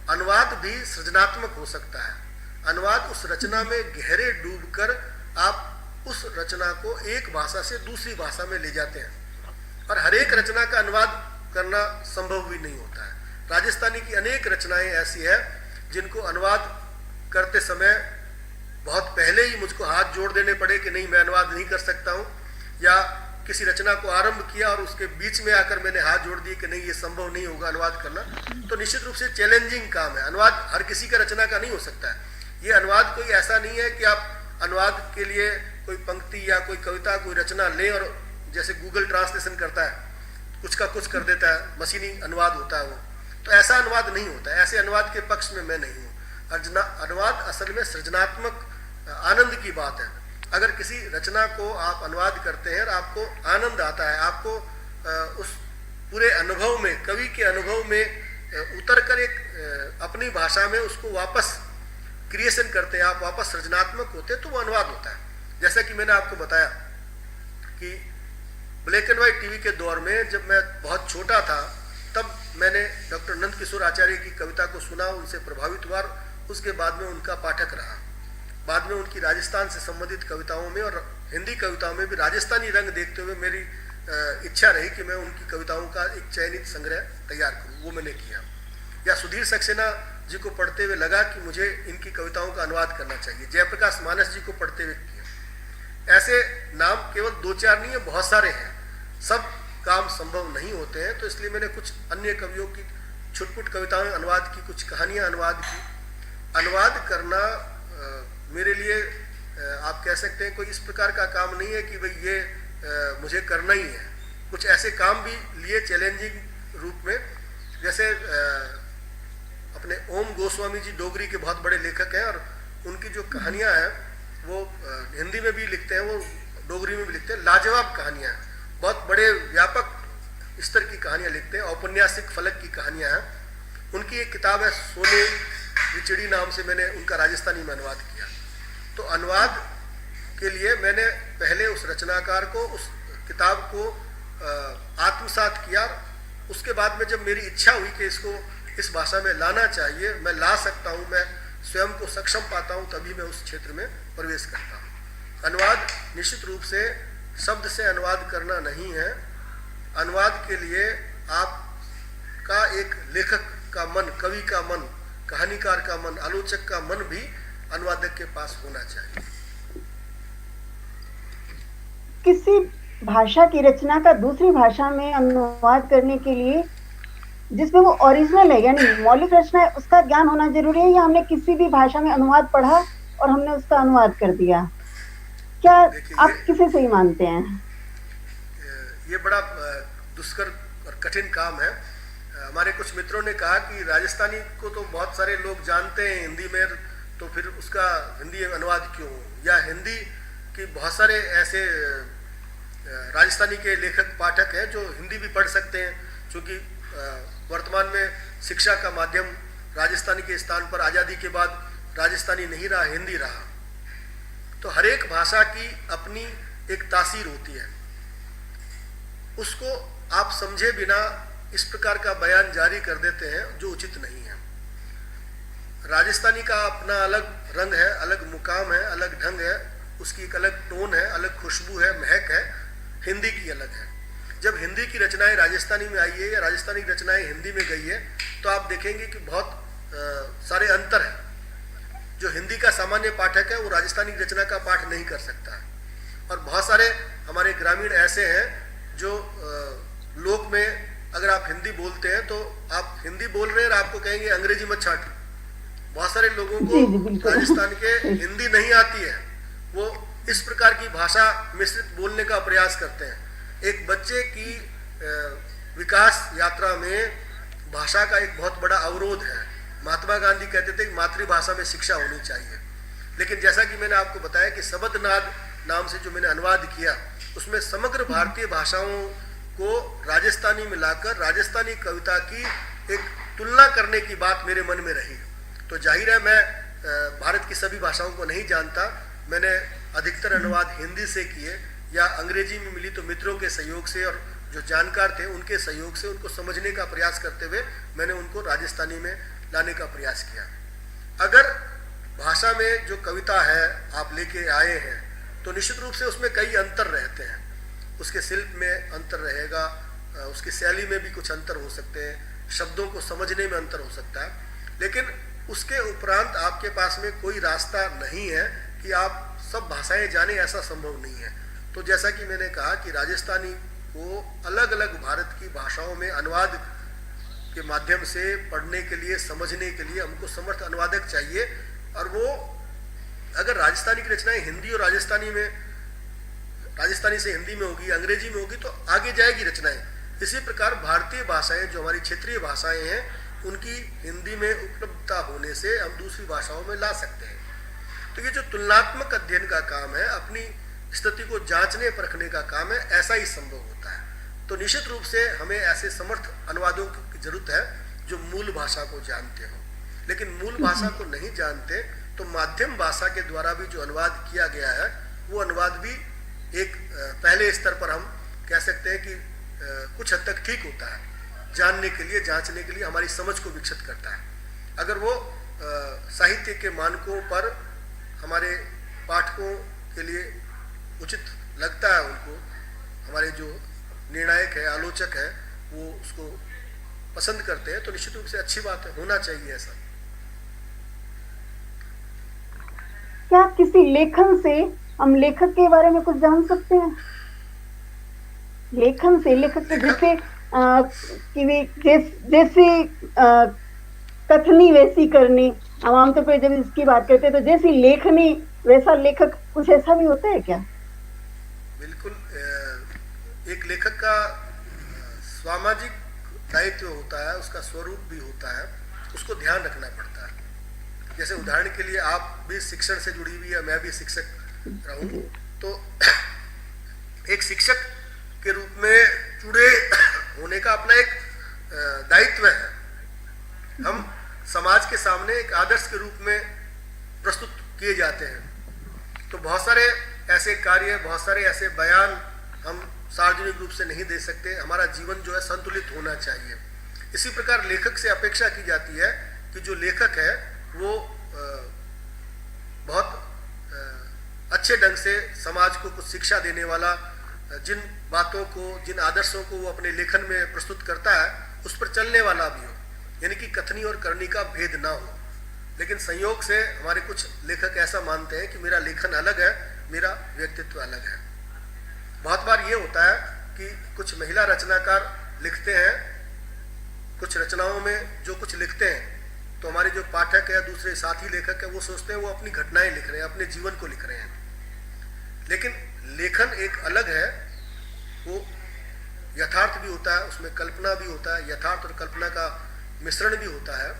अनुवाद भी सृजनात्मक हो सकता है। अनुवाद उस रचना में गहरे डूबकर आप उस रचना को एक भाषा से दूसरी भाषा में ले जाते हैं, और हर एक रचना का अनुवाद करना संभव भी नहीं होता है। राजस्थानी की अनेक रचनाएं ऐसी है जिनको अनुवाद करते समय बहुत पहले ही मुझको हाथ जोड़ देने पड़े कि नहीं, मैं अनुवाद नहीं कर सकता हूँ, या किसी रचना को आरंभ किया और उसके बीच में आकर मैंने हाथ जोड़ दिए कि नहीं, ये संभव नहीं होगा अनुवाद करना। तो निश्चित रूप से चैलेंजिंग काम है। अनुवाद हर किसी का रचना का नहीं हो सकता है। ये अनुवाद कोई ऐसा नहीं है कि आप अनुवाद के लिए कोई पंक्ति या कोई कविता, कोई रचना लें और जैसे गूगल ट्रांसलेशन करता है, कुछ का कुछ कर देता है, मशीनी अनुवाद होता है वो। तो ऐसा अनुवाद नहीं होता है। ऐसे अनुवाद के पक्ष में मैं नहीं हूँ। अनुवाद असल में सृजनात्मक आनंद की बात है। अगर किसी रचना को आप अनुवाद करते हैं और आपको आनंद आता है, आपको उस पूरे अनुभव में, कवि के अनुभव में उतर कर एक अपनी भाषा में उसको वापस क्रिएशन करते हैं, आप वापस सृजनात्मक होते हैं, तो वो अनुवाद होता है। जैसा कि मैंने आपको बताया कि ब्लैक एंड व्हाइट टीवी के दौर में जब मैं बहुत छोटा था, तब मैंने डॉक्टर नंद किशोर आचार्य की कविता को सुना, उनसे प्रभावित हुआ, उसके बाद में उनका पाठक रहा। बाद में उनकी राजस्थान से संबंधित कविताओं में और हिंदी कविताओं में भी राजस्थानी रंग देखते हुए मेरी इच्छा रही कि मैं उनकी कविताओं का एक चयनित संग्रह तैयार करूं। वो मैंने किया। या सुधीर सक्सेना जी को पढ़ते हुए लगा कि मुझे इनकी कविताओं का अनुवाद करना चाहिए। जयप्रकाश मानस जी को पढ़ते हुए किया। ऐसे नाम केवल 2-4 नहीं है, बहुत सारे हैं। सब काम संभव नहीं होते हैं, तो इसलिए मैंने कुछ अन्य कवियों की छुटपुट कविताएं अनुवाद की, कुछ कहानियां अनुवाद की। अनुवाद करना मेरे लिए आप कह सकते हैं कोई इस प्रकार का काम नहीं है कि भाई ये मुझे करना ही है। कुछ ऐसे काम भी लिए चैलेंजिंग रूप में, जैसे अपने ओम गोस्वामी जी डोगरी के बहुत बड़े लेखक हैं, और उनकी जो कहानियां हैं वो हिंदी में भी लिखते हैं, वो डोगरी में भी लिखते हैं। लाजवाब कहानियां हैं, बहुत बड़े व्यापक स्तर की कहानियां लिखते हैं। औपन्यासिक फलक की कहानियां हैं। उनकी एक किताब है सोने विचड़ी नाम से, मैंने उनका राजस्थानी में अनुवाद किया। तो अनुवाद के लिए मैंने पहले उस रचनाकार को, उस किताब को आत्मसात किया। उसके बाद में जब मेरी इच्छा हुई कि इसको इस भाषा में लाना चाहिए, मैं ला सकता हूँ, मैं स्वयं को सक्षम पाता हूँ, तभी मैं उस क्षेत्र में प्रवेश करता हूँ। अनुवाद निश्चित रूप से शब्द से अनुवाद करना नहीं है। अनुवाद के लिए आपका एक लेखक का मन, कवि का मन, कहानीकार का मन, आलोचक का मन भी अनुवादक के पास होना चाहिए। किसी भाषा की रचना का दूसरी भाषा में अनुवाद करने के लिए जिसमें वो ओरिजिनल है यानी मौलिक रचना है, उसका ज्ञान होना जरूरी है, या हमने किसी भी भाषा में अनुवाद पढ़ा और हमने उसका अनुवाद कर दिया? क्या आप किसे सही मानते हैं? ये बड़ा दुष्कर और कठिन काम है। हमारे कुछ मित्रों ने कहा कि राजस्थानी को तो बहुत सारे लोग जानते हैं हिंदी में, तो फिर उसका हिंदी अनुवाद क्यों हो? या हिंदी की बहुत सारे ऐसे राजस्थानी के लेखक पाठक हैं जो हिंदी भी पढ़ सकते हैं, क्योंकि वर्तमान में शिक्षा का माध्यम राजस्थानी के स्थान पर आज़ादी के बाद राजस्थानी नहीं रहा, हिंदी रहा। तो हर एक भाषा की अपनी एक तासीर होती है, उसको आप समझे बिना इस प्रकार का बयान जारी कर देते हैं जो उचित नहीं है। राजस्थानी का अपना अलग रंग है, अलग मुकाम है, अलग ढंग है, उसकी एक अलग टोन है, अलग खुशबू है, महक है। हिंदी की अलग है। जब हिंदी की रचनाएं राजस्थानी में आई है या राजस्थानी की रचनाएं हिंदी में गई है, तो आप देखेंगे कि बहुत सारे अंतर हैं। जो हिंदी का सामान्य पाठक है वो राजस्थानी की रचना का पाठ नहीं कर सकता है। और बहुत सारे हमारे ग्रामीण ऐसे हैं जो लोक में अगर आप हिंदी बोलते हैं तो आप हिंदी बोल रहे हैं और आपको कहेंगे अंग्रेजी मत छाट। बहुत सारे लोगों को राजस्थान के हिंदी नहीं आती है, वो इस प्रकार की भाषा मिश्रित बोलने का प्रयास करते हैं। एक बच्चे की विकास यात्रा में भाषा का एक बहुत बड़ा अवरोध है। महात्मा गांधी कहते थे कि मातृभाषा में शिक्षा होनी चाहिए, लेकिन जैसा कि मैंने आपको बताया कि शब्दनाद नाम से जो मैंने अनुवाद किया, उसमें समग्र भारतीय भाषाओं को राजस्थानी में लाकर राजस्थानी कविता की एक तुलना करने की बात मेरे मन में रही। तो जाहिर है मैं भारत की सभी भाषाओं को नहीं जानता, मैंने अधिकतर अनुवाद हिंदी से किए या अंग्रेजी में मिली तो मित्रों के सहयोग से और जो जानकार थे उनके सहयोग से उनको समझने का प्रयास करते हुए मैंने उनको राजस्थानी में लाने का प्रयास किया। अगर भाषा में जो कविता है आप लेके आए हैं तो निश्चित रूप से उसमें कई अंतर रहते हैं। उसके शिल्प में अंतर रहेगा, उसकी शैली में भी कुछ अंतर हो सकते हैं, शब्दों को समझने में अंतर हो सकता है, लेकिन उसके उपरांत आपके पास में कोई रास्ता नहीं है कि आप सब भाषाएं जाने, ऐसा संभव नहीं है। तो जैसा कि मैंने कहा कि राजस्थानी को अलग अलग भारत की भाषाओं में अनुवाद के माध्यम से पढ़ने के लिए, समझने के लिए हमको समर्थ अनुवादक चाहिए। और वो अगर राजस्थानी की रचनाएं हिंदी और राजस्थानी से हिंदी में होगी, अंग्रेजी में होगी, तो आगे जाएगी रचनाएं। इसी प्रकार भारतीय भाषाएं जो हमारी क्षेत्रीय भाषाएं हैं उनकी हिंदी में उपलब्धता होने से हम दूसरी भाषाओं में ला सकते हैं। तो ये जो तुलनात्मक अध्ययन का काम है, अपनी स्थिति को जांचने परखने का काम है, ऐसा ही संभव होता है। तो निश्चित रूप से हमें ऐसे समर्थ अनुवादों की जरूरत है जो मूल भाषा को जानते हो। लेकिन मूल भाषा को नहीं जानते तो माध्यम भाषा के द्वारा भी जो अनुवाद किया गया है वो अनुवाद भी एक पहले स्तर पर हम कह सकते हैं कि कुछ हद तक ठीक होता है। जानने के लिए, जांचने के लिए हमारी समझ को विकसित करता है। अगर वो साहित्य के मानकों पर हमारे पाठकों के लिए उचित लगता है, उनको हमारे जो निर्णायक है, आलोचक है, वो उसको पसंद करते हैं, तो निश्चित रूप से अच्छी बात है, होना चाहिए ऐसा। क्या किसी लेखन से हम लेखक के बारे में कुछ जान सकते हैं? लेखन से, लेखक के जैसे जैसे कथनी वैसी करनी, हम आमतौर पर जब इसकी बात करते हैं तो जैसी लेखनी वैसा लेखक, कुछ ऐसा भी होता है क्या? बिल्कुल। एक लेखक का सामाजिक दायित्व होता है, उसका स्वरूप भी होता है, उसको ध्यान रखना पड़ता है। जैसे उदाहरण के लिए आप भी शिक्षण से जुड़ी हुई है, मैं भी शिक्षक रहूं, तो एक शिक्षक के रूप में जुड़े होने का अपना एक दायित्व है। हम समाज के सामने एक आदर्श के रूप में प्रस्तुत किए जाते हैं। तो बहुत सारे ऐसे कार्य, बहुत सारे ऐसे बयान हम सार्वजनिक रूप से नहीं दे सकते। हमारा जीवन जो है संतुलित होना चाहिए। इसी प्रकार लेखक से अपेक्षा की जाती है कि जो लेखक है वो बहुत अच्छे ढंग से समाज को कुछ शिक्षा देने वाला जिन बातों को, जिन आदर्शों को वो अपने लेखन में प्रस्तुत करता है उस पर चलने वाला भी हो, यानी कि कथनी और करनी का भेद ना हो। लेकिन संयोग से हमारे कुछ लेखक ऐसा मानते हैं कि मेरा लेखन अलग है, मेरा व्यक्तित्व अलग है। बहुत बार ये होता है कि कुछ महिला रचनाकार लिखते हैं, कुछ रचनाओं में जो कुछ लिखते हैं तो हमारे जो पाठक है, दूसरे साथी लेखक है, वो सोचते हैं वो अपनी घटनाएं लिख रहे हैं, अपने जीवन को लिख रहे हैं। लेकिन लेखन एक अलग है, वो यथार्थ भी होता है, उसमें कल्पना भी होता है, यथार्थ और कल्पना का मिश्रण भी होता है।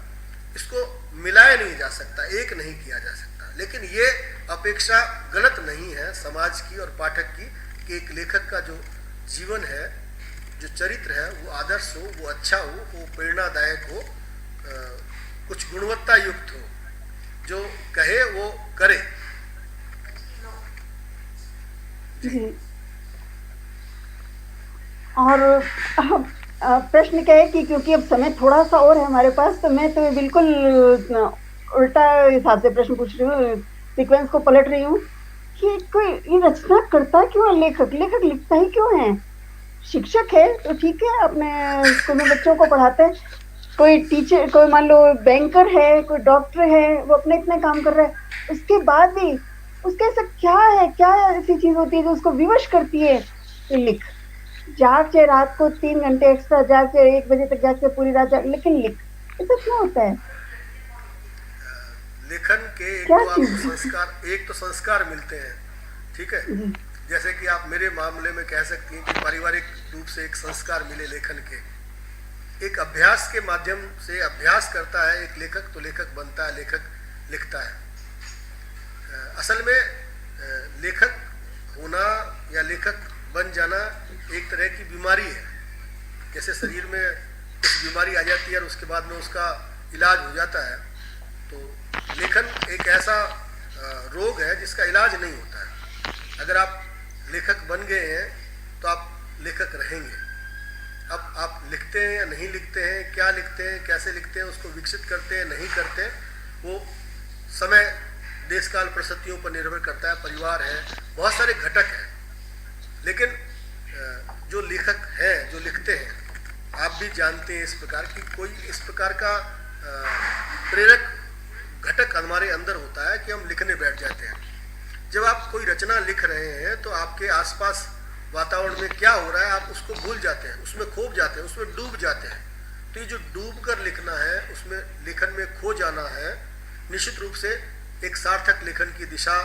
इसको मिलाया नहीं जा सकता, एक नहीं किया जा सकता। लेकिन ये अपेक्षा गलत नहीं है समाज की और पाठक की कि एक लेखक का जो जीवन है, जो चरित्र है, वो आदर्श हो, वो अच्छा हो, वो प्रेरणादायक हो, कुछ गुणवत्ता युक्त हो, जो कहे वो करे। जी। और प्रश्न क्या है कि क्योंकि अब समय थोड़ा सा और है हमारे पास, तो मैं तो बिल्कुल उल्टा हिसाब से प्रश्न पूछ रही हूँ, सीक्वेंस को पलट रही हूँ कि कोई ये रचना करता क्यों है? लेखक लिखता ही क्यों है? शिक्षक है तो ठीक है, अपने स्कूल में बच्चों को पढ़ाते हैं। कोई टीचर, कोई मान लो बैंकर है, कोई डॉक्टर है, वो अपने इतने काम कर रहा है, उसके बाद भी उसके ऐसा क्या है, क्या ऐसी चीज होती है जो उसको विवश करती है कि लिख, जाग चाहे रात को 3 घंटे एक्स्ट्रा जाग, चाहे 1 बजे तक जाग, चाहे पूरी रात जाग, लेकिन लिख। ऐसा क्यों होता है? लेखन के क्या तो आपको चीज? एक तो संस्कार मिलते हैं, ठीक है। जैसे कि आप मेरे मामले में कह सकती हैं कि पारिवारिक रूप से एक संस्कार मिले लेखन के। एक अभ्यास के माध्यम से अभ्यास करता है एक लेखक तो लेखक बनता है, लेखक लिखता है। असल में लेखक होना या लेखक बन जाना एक तरह की बीमारी है। जैसे शरीर में कुछ बीमारी आ जाती है और उसके बाद में उसका इलाज हो जाता है, तो लेखन एक ऐसा रोग है जिसका इलाज नहीं होता है। अगर आप लेखक बन गए हैं तो आप लेखक रहेंगे। अब आप लिखते हैं या नहीं लिखते हैं, क्या लिखते हैं, कैसे लिखते हैं, उसको विकसित करते हैं, नहीं करते हैं, वो समय, देश काल, परिस्थितियों पर निर्भर करता है, परिवार है, बहुत सारे घटक हैं। लेकिन जो लेखक हैं, जो लिखते हैं, आप भी जानते हैं इस प्रकार की कोई इस प्रकार का प्रेरक घटक हमारे अंदर होता है कि हम लिखने बैठ जाते हैं। जब आप कोई रचना लिख रहे हैं तो आपके आसपास वातावरण में क्या हो रहा है आप उसको भूल जाते हैं, उसमें खो जाते हैं, उसमें डूब जाते हैं। तो ये जो डूब कर लिखना है, उसमें लेखन में खो जाना है, निश्चित रूप से एक सार्थक लेखन की दिशा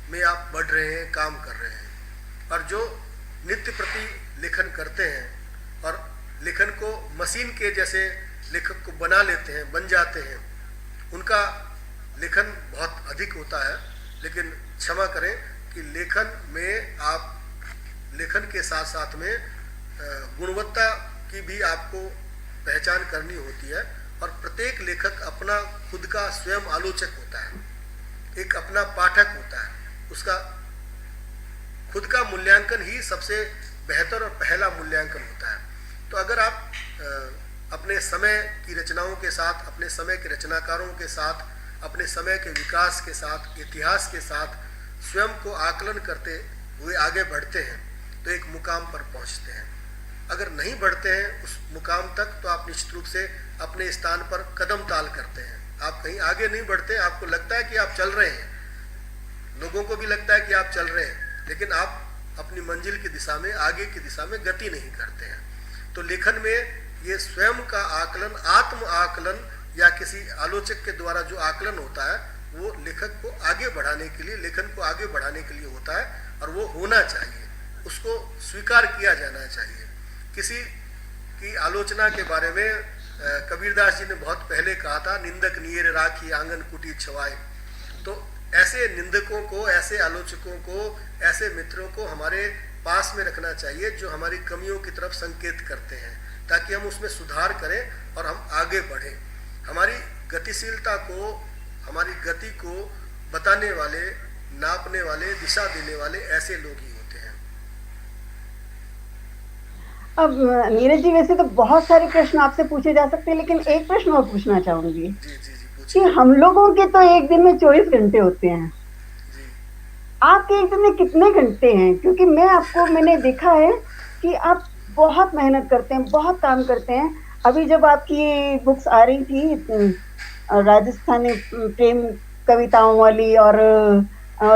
में आप बढ़ रहे हैं, काम कर रहे हैं। और जो नित्य प्रति लेखन करते हैं और लेखन को मशीन के जैसे लेखक को बना लेते हैं, बन जाते हैं, उनका लेखन बहुत अधिक होता है। लेकिन क्षमा करें कि लेखन में आप लेखन के साथ साथ में गुणवत्ता की भी आपको पहचान करनी होती है। और प्रत्येक लेखक अपना खुद का स्वयं आलोचक होता है, एक अपना पाठक होता है, उसका खुद का मूल्यांकन ही सबसे बेहतर और पहला मूल्यांकन होता है। तो अगर आप अपने समय की रचनाओं के साथ, अपने समय के रचनाकारों के साथ, अपने समय के विकास के साथ, इतिहास के साथ स्वयं को आकलन करते हुए आगे बढ़ते हैं तो एक मुकाम पर पहुंचते हैं। अगर नहीं बढ़ते हैं उस मुकाम तक तो आप निश्चित रूप से अपने स्थान पर कदम ताल करते हैं, आप कहीं आगे नहीं बढ़ते। आपको लगता है कि आप चल रहे हैं, लोगों को भी लगता है कि आप चल रहे हैं, लेकिन आप अपनी मंजिल की दिशा में, आगे की दिशा में गति नहीं करते हैं। तो लेखन में ये स्वयं का आकलन, आत्म आकलन या किसी आलोचक के द्वारा जो आकलन होता है वो लेखक को आगे बढ़ाने के लिए, लेखन को आगे बढ़ाने के लिए होता है और वो होना चाहिए, उसको स्वीकार किया जाना चाहिए। किसी की आलोचना के बारे में कबीरदास जी ने बहुत पहले कहा था, निंदक नियर राखी आंगन कुटी छवाए। तो ऐसे निंदकों को, ऐसे आलोचकों को, ऐसे मित्रों को हमारे पास में रखना चाहिए जो हमारी कमियों की तरफ संकेत करते हैं, ताकि हम उसमें सुधार करें और हम आगे बढ़ें। हमारी गतिशीलता को, हमारी गति को बताने वाले, नापने वाले, दिशा देने वाले ऐसे लोग ही होते हैं। अब नीरज जी, वैसे तो बहुत सारे प्रश्न आपसे पूछे जा सकते हैं, लेकिन एक प्रश्न और पूछना चाहूंगी जी जी जी, कि पूछिए। हम लोगों के तो एक दिन में 24 घंटे होते हैं, जी आपके एक दिन में कितने घंटे हैं? क्योंकि मैंने देखा है कि आप बहुत मेहनत करते हैं, बहुत काम करते हैं। अभी जब आपकी ये बुक्स आ रही थी राजस्थानी प्रेम कविताओं वाली और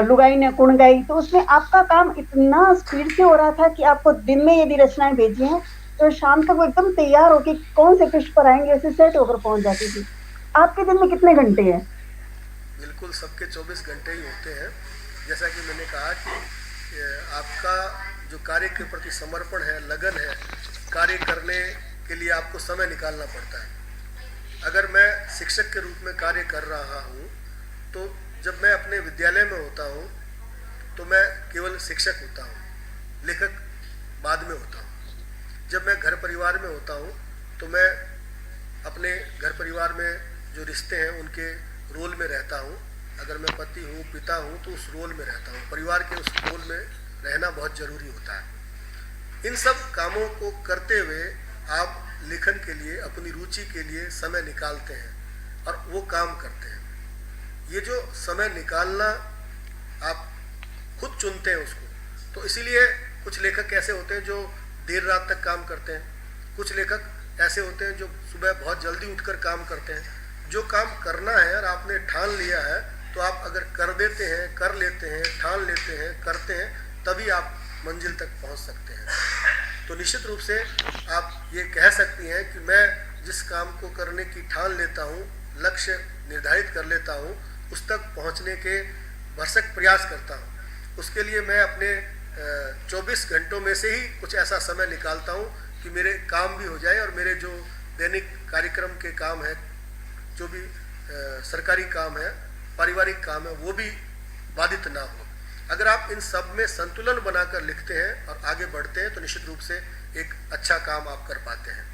लुगाई ने कुण गाई, तो उसमें आपका काम इतना स्पीड से हो रहा था कि आपको दिन में यदि रचनाएं भेजी हैं तो शाम तक वो एकदम तैयार होके कौन से पृष्ठ पर आएंगे ऐसे सेट होकर पहुंच जाती थी। आपके दिन में कितने घंटे हैं? बिल्कुल सबके 24 घंटे ही होते हैं। जैसा कि मैंने कहा कि आपका जो कार्य के प्रति समर्पण है, लगन है, कार्य करने के लिए आपको समय निकालना पड़ता है। अगर मैं शिक्षक के रूप में कार्य कर रहा हूँ तो जब मैं अपने विद्यालय में होता हूँ तो मैं केवल शिक्षक होता हूँ, लेखक बाद में होता हूँ। जब मैं घर परिवार में होता हूँ तो मैं अपने घर परिवार में जो रिश्ते हैं उनके रोल में रहता हूँ। अगर मैं पति हूँ, पिता हूँ, तो उस रोल में रहता हूँ। परिवार के उस रोल में रहना बहुत ज़रूरी होता है। इन सब कामों को करते हुए आप लेखन के लिए, अपनी रुचि के लिए समय निकालते हैं और वो काम करते हैं। ये जो समय निकालना आप खुद चुनते हैं उसको, तो इसीलिए कुछ लेखक ऐसे होते हैं जो देर रात तक काम करते हैं, कुछ लेखक ऐसे होते हैं जो सुबह बहुत जल्दी उठकर काम करते हैं। जो काम करना है और आपने ठान लिया है तो आप अगर कर देते हैं, कर लेते हैं, ठान लेते हैं, करते हैं, तभी आप मंजिल तक पहुंच सकते हैं। तो निश्चित रूप से आप ये कह सकती हैं कि मैं जिस काम को करने की ठान लेता हूँ, लक्ष्य निर्धारित कर लेता हूँ, उस तक पहुँचने के भरसक प्रयास करता हूँ। उसके लिए मैं अपने 24 घंटों में से ही कुछ ऐसा समय निकालता हूँ कि मेरे काम भी हो जाए और मेरे जो दैनिक कार्यक्रम के काम है, जो भी सरकारी काम है, पारिवारिक काम है, वो भी बाधित ना हो। अगर आप इन सब में संतुलन बनाकर लिखते हैं और आगे बढ़ते हैं तो निश्चित रूप से एक अच्छा काम आप कर पाते हैं।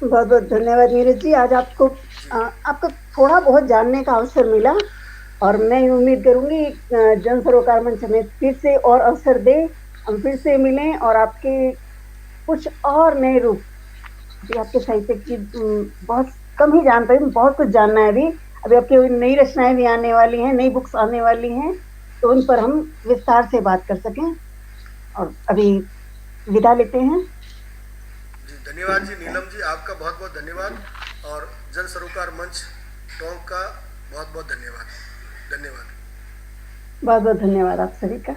बहुत बहुत धन्यवाद नीरज जी। आज आपको थोड़ा बहुत जानने का अवसर मिला और मैं उम्मीद करूंगी जन सरोकार मंच में फिर से और अवसर दे, हम फिर से मिलें और आपके कुछ और नए रूप जो आपके साहित्य की बहुत कम ही जान पाई, बहुत कुछ जानना है अभी। अभी आपकी नई रचनाएं भी आने वाली हैं, नई बुक्स आने वाली हैं, तो उन पर हम विस्तार से बात कर सकें। और अभी विदा लेते हैं। जी धन्यवाद जी नीलम जी, आपका बहुत बहुत धन्यवाद और जन सरोकार मंच टोंक का बहुत बहुत धन्यवाद। धन्यवाद। बहुत बहुत धन्यवाद आप सभी का।